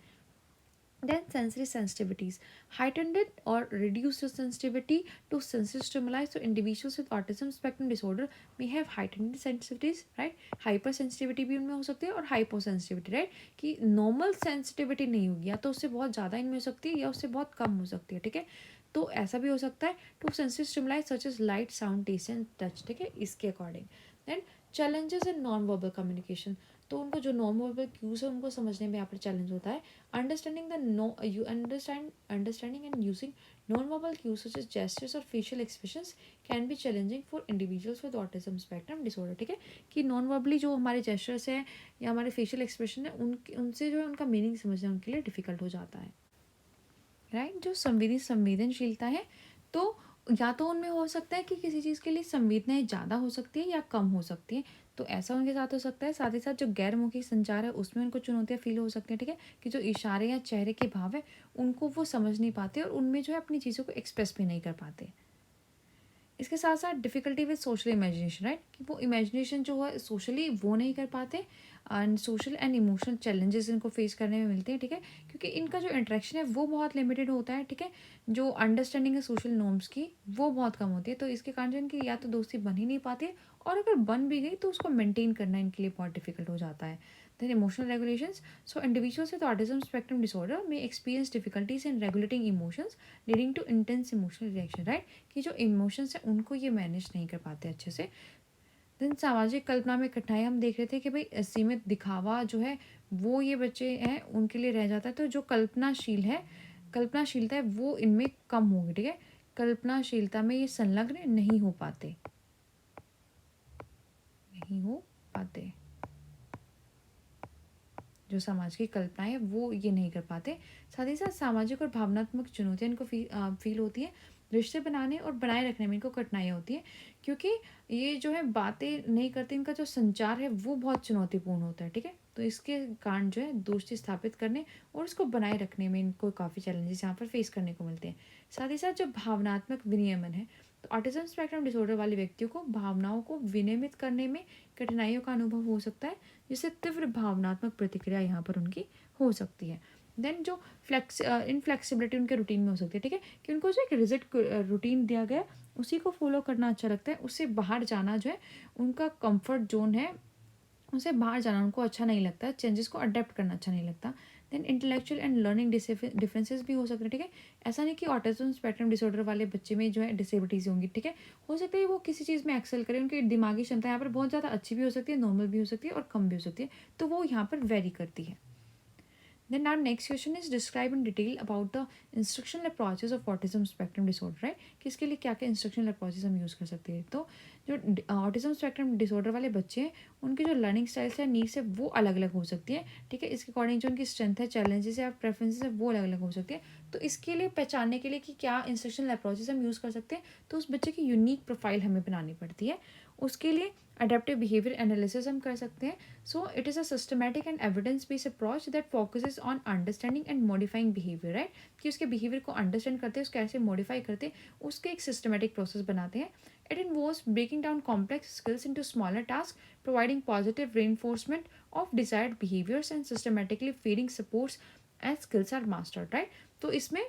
Then sensory sensitivities, heightened or reduced sensitivity to sensory stimuli. So individuals with autism spectrum disorder may have heightened sensitivities, right? Hypersensitivity भी उनमें हो सकती है और hyposensitivity, right? कि normal sensitivity नहीं होगी, या तो उससे बहुत ज़्यादा इनमें हो सकती है या उससे बहुत कम हो सकती है, ठीक है? तो ऐसा भी हो सकता है to sensory stimuli such as light, sound, taste and touch, ठीक है, इसके according. Then challenges in non verbal communication. तो उनको जो नॉन वर्बल क्यूज है उनको समझने में यहाँ पर चैलेंज होता है। Understanding the no you understanding and using non verbal cues such as gestures और facial expressions can be challenging for individuals with autism spectrum disorder, ठीक है, कि नॉन वर्बली जो हमारे जेस्चर्स हैं या हमारे फेशियल एक्सप्रेशन है उनसे जो है उनका मीनिंग समझना उनके लिए डिफिकल्ट हो जाता है, राइट? जो संवेदनशीलता है, तो या तो उनमें हो सकता है कि किसी चीज़ के लिए संवेदनाएं ज़्यादा हो सकती है या कम हो सकती है, तो ऐसा उनके साथ हो सकता है। साथ ही साथ जो गैर मौखिक संचार है उसमें उनको चुनौतियाँ फील हो सकती हैं, ठीक है, कि जो इशारे या चेहरे के भाव है उनको वो समझ नहीं पाते और उनमें जो है अपनी चीज़ों को एक्सप्रेस भी नहीं कर पाते। इसके साथ साथ difficulty with social imagination, right? कि वो इमेजिनेशन जो है सोशली वो नहीं कर पाते, and social and emotional challenges इनको फेस करने में मिलते हैं, ठीक है, क्योंकि इनका जो इंटरेक्शन है वो बहुत लिमिटेड होता है, ठीक है, जो अंडरस्टैंडिंग है सोशल नॉर्म्स की वो बहुत कम होती है, तो इसके कारण जो इनकी या तो दोस्ती बन ही नहीं पाती है, और अगर बन भी गई तो उसको मेंटेन करना इनके लिए बहुत डिफिकल्ट हो जाता है। Then emotional regulations. So individuals with autism spectrum disorder में experience difficulties in regulating emotions leading to intense emotional reaction, right? कि जो इमोशंस हैं उनको ये मैनेज नहीं कर पाते अच्छे से। देन सामाजिक कल्पना में कठिनाई हम देख रहे थे कि भाई सीमित दिखावा जो है वो ये बच्चे हैं उनके लिए रह जाता है, तो जो कल्पनाशीलता है वो इनमें कम होगी, ठीक है, कल्पनाशीलता में ये संलग्न नहीं हो पाते, जो समाज की कल्पना है वो ये नहीं कर पाते। साथ ही साथ सामाजिक और भावनात्मक चुनौतियाँ इनको फील होती है। रिश्ते बनाने और बनाए रखने में इनको कठिनाई होती है, क्योंकि ये जो है बातें नहीं करते, इनका जो संचार है वो बहुत चुनौतीपूर्ण होता है, ठीक है, तो इसके कारण जो है दोस्ती स्थापित करने और उसको बनाए रखने में इनको काफ़ी चैलेंजेस यहाँ पर फेस करने को मिलते हैं। साथ ही साथ जो भावनात्मक विनियमन है, तो ऑटिज्म स्पेक्ट्रम डिसऑर्डर वाले व्यक्तियों को भावनाओं को विनियमित करने में कठिनाइयों का अनुभव हो सकता है, जिससे तीव्र भावनात्मक प्रतिक्रिया यहाँ पर उनकी हो सकती है। देन जो इनफ्लेक्सिबिलिटी उनके रूटीन में हो सकती है, ठीक है, कि उनको जो एक रिजिड रूटीन दिया गया उसी को फॉलो करना अच्छा लगता है, उससे बाहर जाना जो है उनका कंफर्ट जोन है, उससे बाहर जाना उनको अच्छा नहीं लगता, चेंजेस को अडेप्ट करना अच्छा नहीं लगता। Then intellectual and learning differences भी हो सकते हैं, ठीक है। ऐसा नहीं कि ऑटिज्म स्पेक्ट्रम डिसऑर्डर वाले बच्चे में जो है डिसेबिलिटीज़ होंगी, ठीक है। हो सकता है वो किसी चीज़ में एक्सेल करें, उनकी दिमागी क्षमता यहाँ पर बहुत ज़्यादा अच्छी भी हो सकती है, नॉर्मल भी हो सकती है और कम भी हो सकती है, तो वो यहाँ पर वेरी करती है। Then our next question is describe in detail about the instructional approaches of autism spectrum disorder, right? कि इसके लिए क्या क्या instructional approaches हम यूज़ कर सकते हैं। तो जो autism spectrum disorder वाले बच्चे हैं, उनकी जो लर्निंग स्टाइल्स है, नीड्स है, वो अलग अलग हो सकती है, ठीक है। इसके अकॉर्डिंग जो उनकी स्ट्रेंथ है, चैलेंजेस है और प्रेफरेंसेस है, वो अलग अलग हो सकती है। तो इसके लिए पहचानने के लिए कि क्या इंस्ट्रक्शनल अप्रोचेस हम यूज़ कर सकते हैं, तो उस बच्चे की यूनिक प्रोफाइल हमें बनानी पड़ती है। उसके लिए अडेप्टिव बिहेवियर एनालिसिस हम कर सकते हैं। So it is a systematic and evidence based approach that focuses on understanding and modifying behaviour, right. कि उसके बिहेवियर को अंडरस्टैंड करते हैं, उसको कैसे मॉडिफाई करते हैं, उसके एक सिस्टमैटिक प्रोसेस बनाते हैं। It involves breaking down complex skills into smaller task, providing positive reinforcement of desired behaviors and systematically fading supports as skills are mastered, right. तो इसमें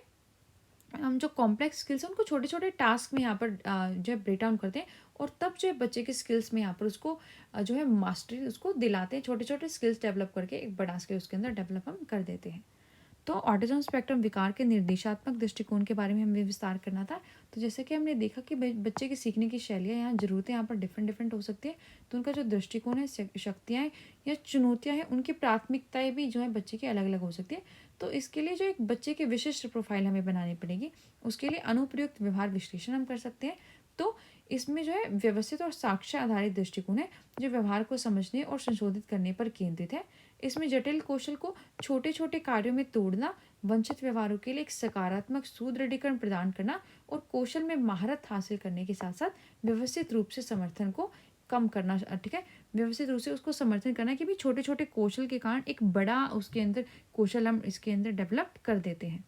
हम जो कॉम्प्लेक्स स्किल्स हैं उनको छोटे छोटे टास्क में यहाँ पर जो है ब्रेक डाउन करते हैं, और तब जो है बच्चे के स्किल्स में यहाँ पर उसको जो है मास्टरी उसको दिलाते हैं, छोटे छोटे स्किल्स डेवलप करके एक बड़ा स्किल उसके अंदर डेवलप हम कर देते हैं। तो ऑटिज्म स्पेक्ट्रम विकार के निर्देशात्मक दृष्टिकोण के बारे में हमें विस्तार करना था। तो जैसे कि हमने देखा कि बच्चे की सीखने की शैलियाँ यहाँ ज़रूरतें यहाँ पर डिफरेंट डिफरेंट हो सकती है, तो उनका जो दृष्टिकोण है, शक्तियाँ हैं या चुनौतियाँ हैं, उनकी प्राथमिकताएं भी जो है बच्चे की अलग अलग हो सकती है। तो इसके लिए जो एक बच्चे की विशिष्ट प्रोफाइल हमें बनानी पड़ेगी, उसके लिए अनुप्रयुक्त व्यवहार विश्लेषण हम कर सकते हैं। तो इसमें जो है व्यवस्थित और साक्ष्य आधारित दृष्टिकोण है, जो व्यवहार को समझने और संशोधित करने पर केंद्रित है। इसमें जटिल कौशल को छोटे छोटे कार्यों में तोड़ना, वंचित व्यवहारों के लिए एक सकारात्मक सुदृढ़ीकरण प्रदान करना और कौशल में महारत हासिल करने के साथ साथ व्यवस्थित रूप से समर्थन को कम करना, ठीक है। व्यवस्थित रूप से उसको समर्थन करना कि भी छोटे छोटे कौशल के कारण एक बड़ा उसके अंदर कौशल हम इसके अंदर डेवलप कर देते हैं।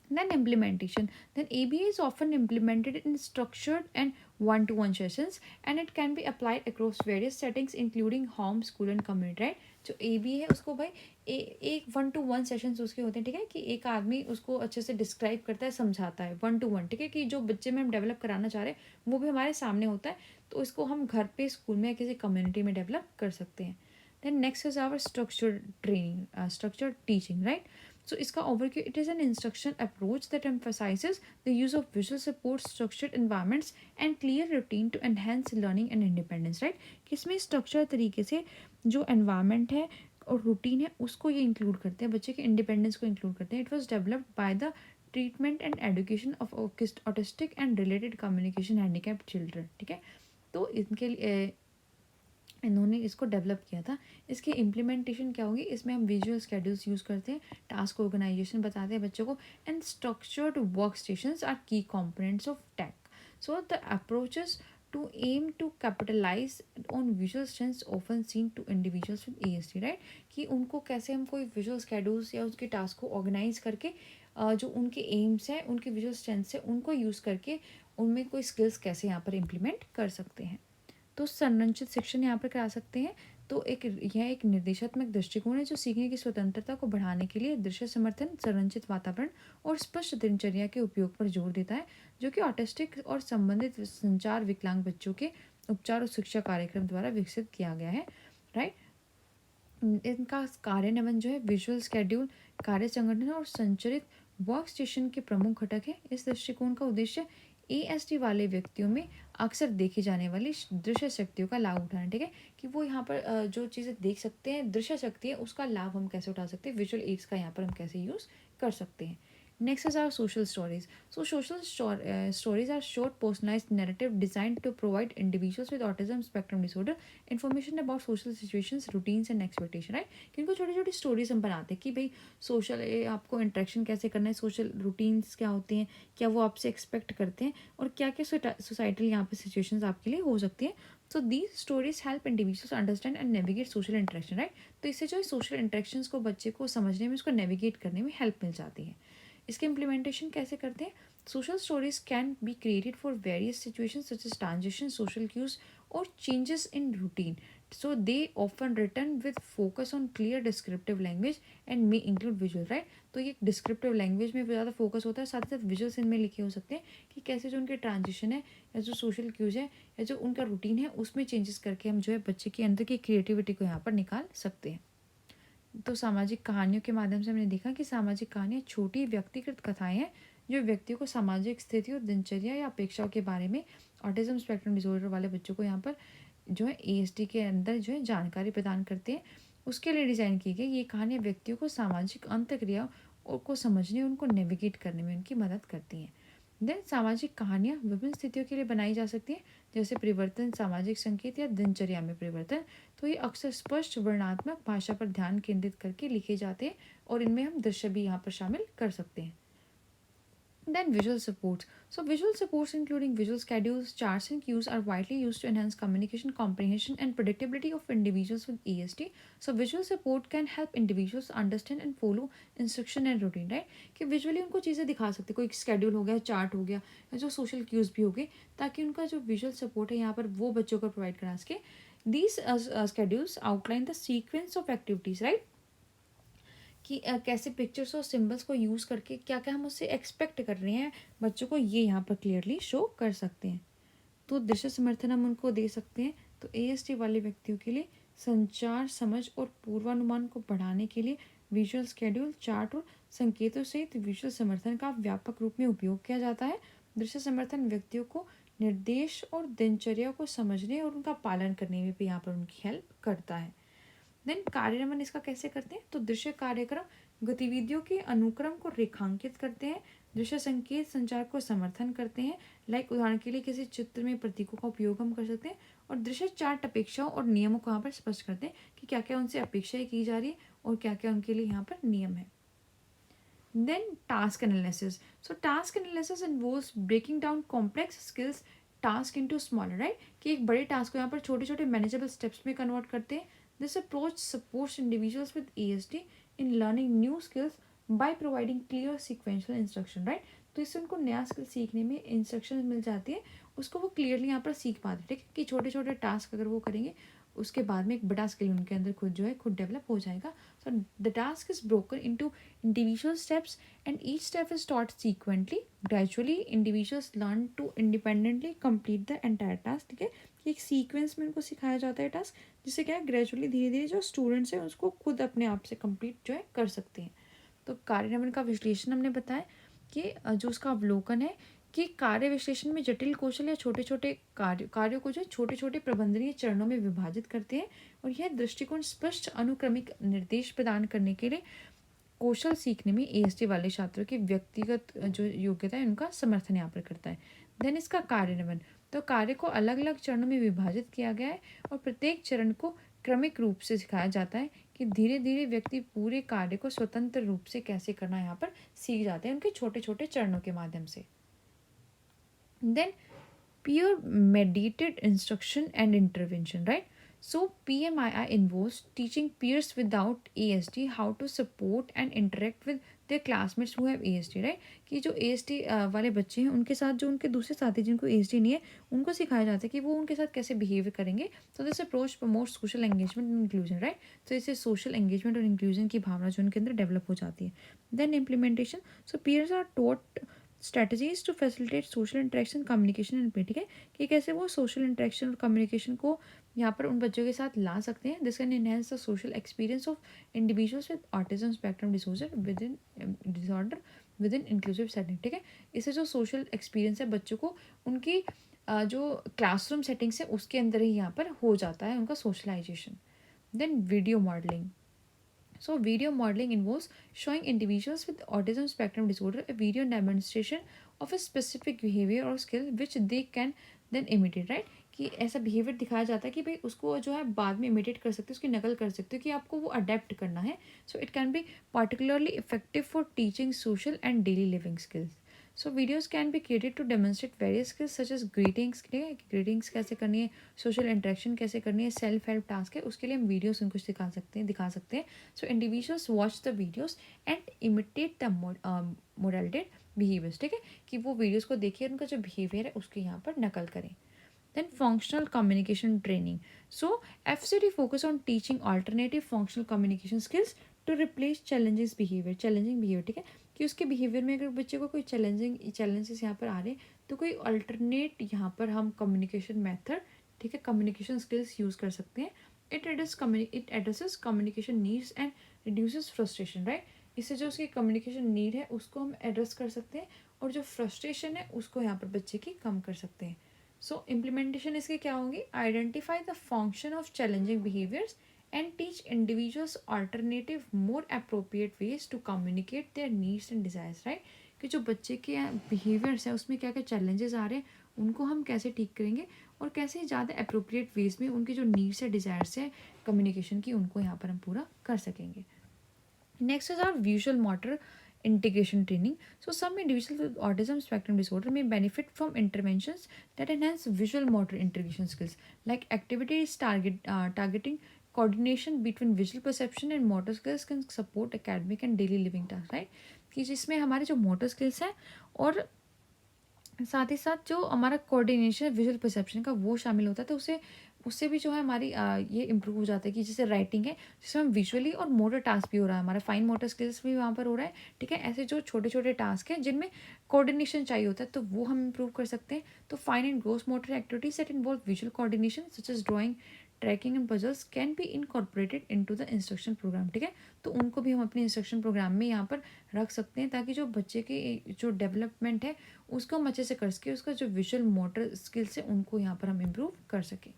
Then implementation. Then ABA is often implemented in structured and one-to-one sessions, and it can be applied across various settings including home, school and community, right? जो ABA है उसको भाई एक 1-to-1 सेशंस उसके होते हैं, ठीक है। कि एक आदमी उसको अच्छे से डिस्क्राइब करता है, समझाता है 1-to-1, ठीक है। कि जो बच्चे में हम डेवलप कराना चाह रहे हैं वो भी हमारे सामने होता है, तो इसको हम घर पे, स्कूल में या किसी कम्युनिटी में डेवलप कर सकते हैं। Then next is our structured training, structured teaching, right. So इसका overview, it is an instruction approach that emphasizes the use of visual support, structured environments and clear routine to enhance learning and independence, right? कि इसमें structure तरीके से जो environment है और routine है उसको ये इंक्लूड करते हैं, बच्चे के इंडिपेंडेंस को इंक्लूड करते हैं। It was developed by the treatment and education of autistic and related communication handicap children, ठीक है। तो इनके लिए इन्होंने इसको डेवलप किया था। इसकी इम्प्लीमेंटेशन क्या होगी, इसमें हम विजुअल स्केड्यूल्स यूज़ करते हैं, टास्क ऑर्गेनाइजेशन बताते हैं बच्चों को, and structured work stations are key components of tech. So the approaches to aim to capitalize on visual strengths often seen to individuals with ASD, right. कि उनको कैसे हम कोई विजुअल स्केड्यूल्स या उसके टास्क को ऑर्गेनाइज करके जो उनके एम्स हैं, उनके विजुअल स्ट्रेंथ्स है, उनको यूज़ करके उनमें कोई स्किल्स कैसे यहाँ पर इम्प्लीमेंट कर सकते हैं। तो संरचित शिक्षण यहाँ पर करा सकते हैं। तो यह एक निर्देशात्मक दृष्टिकोण है जो सीखने की स्वतंत्रता को बढ़ाने के लिए दृश्य समर्थन, संरचित वातावरण और स्पष्ट दिनचर्या के उपयोग पर जोर देता है, जो कि ऑटिस्टिक और संबंधित संचार विकलांग बच्चों के उपचार और शिक्षा कार्यक्रम द्वारा विकसित किया गया है, राइट। इनका कार्यान्वयन जो है विजुअल स्केड्यूल, कार्य संगठन और संचरित वर्क स्टेशन के प्रमुख घटक है। इस दृष्टिकोण का उद्देश्य ASD वाले व्यक्तियों में अक्सर देखी जाने वाली दृश्य शक्तियों का लाभ उठाना, ठीक है। कि वो यहाँ पर जो चीज़ें देख सकते हैं, दृश्य शक्ति है, उसका लाभ हम कैसे उठा सकते हैं, विजुअल एड्स का यहाँ पर हम कैसे यूज़ कर सकते हैं। Next is our social stories. So stories are short personalized narrative designed to provide individuals with autism spectrum disorder information about social situations, routines and expectation, right? किनको छोटी छोटी स्टोरीज हम बनाते हैं कि भाई सोशल आपको इंटरेक्शन कैसे करना है, सोशल रूटीन्स क्या होते हैं, क्या वो आपसे एक्सपेक्ट करते हैं, और क्या क्या सोसाइटल यहाँ पे सिचुएशंस आपके लिए हो सकती हैं। So these stories help individuals understand and navigate social interaction, right. तो इससे जो है सोशल इंटरेक्शंस को बच्चे को समझने में, उसको नेविगेट करने में हेल्प मिल जाती है। इसके इम्प्लीमेंटेशन कैसे करते हैं, social stories can be created for various situations such as transition, social cues और changes in routine. So they often return with focus on clear descriptive language and may include visual, right. तो ये descriptive language में ज़्यादा focus होता है, साथ ही साथ visuals इनमें लिखे हो सकते हैं कि कैसे जो उनके ट्रांजिशन है या जो सोशल क्यूज है या जो उनका रूटीन है उसमें चेंजेस करके हम जो है बच्चे के अंदर की क्रिएटिविटी को यहाँ पर निकाल सकते हैं। तो सामाजिक कहानियों के माध्यम से हमने देखा कि सामाजिक कहानियाँ छोटी व्यक्तिगत कथाएं हैं जो व्यक्तियों को सामाजिक स्थिति और दिनचर्या या अपेक्षाओं के बारे में ऑटिज्म स्पेक्ट्रम डिसऑर्डर वाले बच्चों को यहाँ पर जो है एएसडी के अंदर जो है जानकारी प्रदान करते हैं, उसके लिए डिज़ाइन की गई ये कहानियाँ व्यक्तियों को सामाजिक अंतक्रिया और को समझने और उनको नेविगेट करने में उनकी मदद करती हैं। देन सामाजिक कहानियाँ विभिन्न स्थितियों के लिए बनाई जा सकती हैं, जैसे परिवर्तन, सामाजिक संकेत या दिनचर्या में परिवर्तन। तो ये अक्सर स्पष्ट वर्णनात्मक भाषा पर ध्यान केंद्रित करके लिखे जाते हैं और इनमें हम दृश्य भी यहाँ पर शामिल कर सकते हैं। Then visual supports. So visual supports including visual schedules, charts and cues are widely used to enhance communication, comprehension and predictability of individuals with ASD. So visual support can help individuals understand and follow instruction and routine, right? कि visually उनको चीज़ें दिखा सकते, कोई schedule हो गया, chart हो गया या जो social cues भी हो गए, ताकि उनका जो visual support है यहाँ पर वो बच्चों को provide करा सके. These schedules outline the sequence of activities, right? कि कैसे पिक्चर्स और सिंबल्स को यूज़ करके क्या क्या हम उससे एक्सपेक्ट कर रहे हैं बच्चों को, ये यहाँ पर क्लियरली शो कर सकते हैं. तो दृश्य समर्थन हम उनको दे सकते हैं. तो एएसडी वाले व्यक्तियों के लिए संचार समझ और पूर्वानुमान को बढ़ाने के लिए विजुअल स्केड्यूल, चार्ट और संकेतों सहित विजुअल समर्थन का व्यापक रूप में उपयोग किया जाता है. दृश्य समर्थन व्यक्तियों को निर्देश और दिनचर्या को समझने और उनका पालन करने में भी यहाँ पर उनकी हेल्प करता है. देन कार्यान्वयन इसका कैसे करते हैं? तो दृश्य कार्यक्रम गतिविधियों के अनुक्रम को रेखांकित करते हैं. दृश्य संकेत संचार को समर्थन करते हैं. लाइक उदाहरण के लिए किसी चित्र में प्रतीकों का उपयोग हम कर सकते हैं. और दृश्य चार्ट अपेक्षाओं और नियमों को यहाँ पर स्पष्ट करते हैं कि क्या क्या उनसे अपेक्षाएं की जा रही है और क्या क्या उनके लिए यहाँ पर नियम है. Then task analysis. So task analysis involves breaking down complex skills task into smaller, right? कि एक बड़े टास्क को यहाँ पर छोटे छोटे मैनेजेबल स्टेप्स में कन्वर्ट करते हैं. This approach supports individuals with ASD in learning new skills by providing clear sequential instruction, right? तो इससे उनको नया स्किल सीखने में इंस्ट्रक्शन मिल जाती है, उसको वो क्लियरली यहाँ पर सीख पाते हैं. ठीक है, कि छोटे छोटे टास्क अगर वो करेंगे उसके बाद में एक बड़ा स्किल उनके अंदर खुद जो है खुद डेवलप हो जाएगा. So the task is broken into individual steps and each step is taught sequentially. Gradually individuals learn to independently complete the entire task. ठीक है, कि एक सीक्वेंस में उनको सिखाया जाता है टास्क, जिससे क्या है ग्रेजुअली धीरे धीरे जो स्टूडेंट्स हैं उसको खुद अपने आप से कंप्लीट जो है कर सकते हैं. तो कार्यान्वयन का विश्लेषण हमने बताया कि जो उसका अवलोकन है कि कार्य विश्लेषण में जटिल कौशल या छोटे छोटे कार्यों को जो छोटे छोटे प्रबंधनीय चरणों में विभाजित करते हैं और यह दृष्टिकोण स्पष्ट अनुक्रमिक निर्देश प्रदान करने के लिए कौशल सीखने में एएसडी वाले छात्रों की व्यक्तिगत जो योग्यता है उनका समर्थन यहाँ पर करता है. देन इसका कार्यान्वयन. तो कार्य को अलग अलग चरणों में विभाजित किया गया है और प्रत्येक चरण को क्रमिक रूप से सिखाया जाता है कि धीरे धीरे व्यक्ति पूरे कार्य को स्वतंत्र रूप से कैसे करना यहाँ पर सीख जाते हैं उनके छोटे छोटे चरणों के माध्यम से. Then peer mediated instruction and intervention, right? So PMII involves teaching peers without ASD how to support and interact with their classmates who have ASD, right? कि जो ASD वाले बच्चे हैं उनके साथ जो उनके दूसरे साथी जिनको ASD नहीं है उनको सिखाया जाता है कि वो उनके साथ कैसे बिहेव करेंगे. तो this approach promote social engagement and inclusion, right? तो इससे सोशल एंगेजमेंट और इंक्लूजन की भावना जो उनके अंदर डेवलप हो जाती है. Then implementation. So peers are taught strategies to facilitate social interaction, communication and play. ठीक है, कि कैसे वो सोशल इंटरेक्शन और कम्युनिकेशन को यहाँ पर उन बच्चों के साथ ला सकते हैं. This can enhance the social experience of individuals with autism spectrum disorder with in inclusive setting. ठीक है, इससे जो सोशल एक्सपीरियंस है बच्चों को उनकी जो क्लासरूम सेटिंग्स है उसके अंदर ही यहाँ पर हो जाता है उनका socialization. Then video modeling. So video modeling involves showing individuals with autism spectrum disorder a video demonstration of a specific behavior or skill which they can then imitate, right? कि ऐसा बिहेवियर दिखाया जाता है कि भाई उसको जो है बाद में इमिटेट कर सकते हो, उसकी नकल कर सकते हो कि आपको वो अडेप्ट करना है. So it can be particularly effective for teaching social and daily living skills. So videos can be created to demonstrate various skills such as greetings. ठीक है, ग्रीटिंग्स कैसे करनी है, सोशल इंटरेक्शन कैसे करनी है, सेल्फ हेल्प टास्क है, उसके लिए हम वीडियोस उनको दिखा सकते हैं. So individuals watch the videos and imitate the modelled behaviours. ठीक है, कि वो वीडियोस को देखिए उनका जो बिहेवियर है उसके यहाँ पर नकल करें. Then functional communication training. So FCD focus on teaching alternative functional communication skills to replace challenging behavior. ठीक है, कि उसके बिहेवियर में अगर बच्चे को कोई चैलेंजेस यहाँ पर आ रहे हैं तो कोई अल्टरनेट यहाँ पर हम कम्युनिकेशन मेथड, ठीक है, कम्युनिकेशन स्किल्स यूज़ कर सकते हैं it addresses communication needs and reduces frustration, right. इससे जो उसकी कम्युनिकेशन नीड है उसको हम एड्रेस कर सकते हैं, और जो फ्रस्ट्रेशन है उसको यहाँ पर बच्चे की कम कर सकते हैं। सो इम्प्लीमेंटेशन इसके क्या होंगी, identify the function of challenging behaviors and teach individuals alternative more appropriate ways to communicate their needs and desires, right. कि जो बच्चे के बिहेवियर्स है उसमें क्या क्या चैलेंजेस आ रहे हैं, उनको हम कैसे ठीक करेंगे, और कैसे ज़्यादा अप्रोप्रिएट वेज में उनकी जो नीड्स है डिज़ायर्स है कम्युनिकेशन की, उनको यहाँ पर हम पूरा कर सकेंगे। Next is our visual motor integration training. So, some individuals with autism spectrum disorder may benefit from interventions that enhance visual motor integration skills, like activities targeting coordination between visual perception and motor skills can support academic and daily living tasks, right? कि जिसमें हमारे जो motor skills हैं और साथ ही साथ जो हमारा कोऑर्डिनेशन विजुअल परसेप्शन का वो शामिल होता है, तो उससे उससे भी जो है हमारी ये इम्प्रूव हो जाता है कि जैसे राइटिंग है जिसमें हम विजुअली और मोटर टास्क भी हो रहा है, हमारा फाइन मोटर स्किल्स भी वहाँ पर हो रहा है, ठीक है। ऐसे जो छोटे छोटे टास्क हैं जिनमें कोऑर्डिनेशन चाहिए होता है तो वो हम इम्प्रूव कर सकते हैं। तो fine and gross motor activities that involve visual coordination such as drawing, tracking and puzzles can be incorporated into the instruction program, ठीक है। तो उनको भी हम अपने इंस्ट्रक्शन प्रोग्राम में यहाँ पर रख सकते हैं, ताकि जो बच्चे की जो डेवलपमेंट है उसको हम अच्छे से कर सके, उसका जो विजुअल मोटर स्किल्स है उनको यहाँ पर हम इम्प्रूव कर सकें।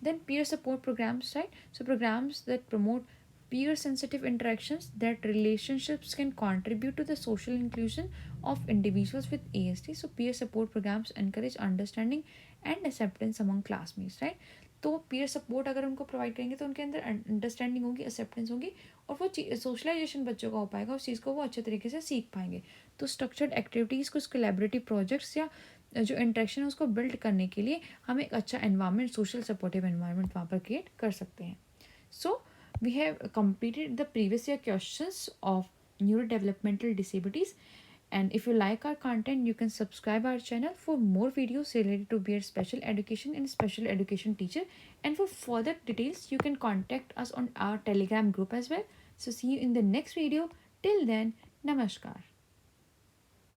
Then peer support programs, right? So programs that promote peer sensitive interactions, that relationships can contribute to the social inclusion of individuals with ASD. So peer support programs encourage understanding and acceptance among classmates, right? तो peer support अगर उनको provide करेंगे तो उनके अंदर understanding होगी, acceptance होगी, और वो सोशलाइजेशन बच्चों का हो पाएगा, उस चीज़ को वो अच्छे तरीके से सीख पाएंगे। तो स्ट्रक्चर्ड एक्टिविटीज़, कुछ कोलैबोरेटिव प्रोजेक्ट्स या जो इंटरेक्शन है उसको बिल्ड करने के लिए हम एक अच्छा एनवायरनमेंट, सोशल सपोर्टिव एनवायरनमेंट वहाँ पर क्रिएट कर सकते हैं। So we have completed the previous year questions of neurodevelopmental disabilities, and if you like our content you can subscribe our channel for more videos related to bear special education and special education teacher, and for further details you can contact us on our telegram group as well. So see you in the next video. Till then, namaskar.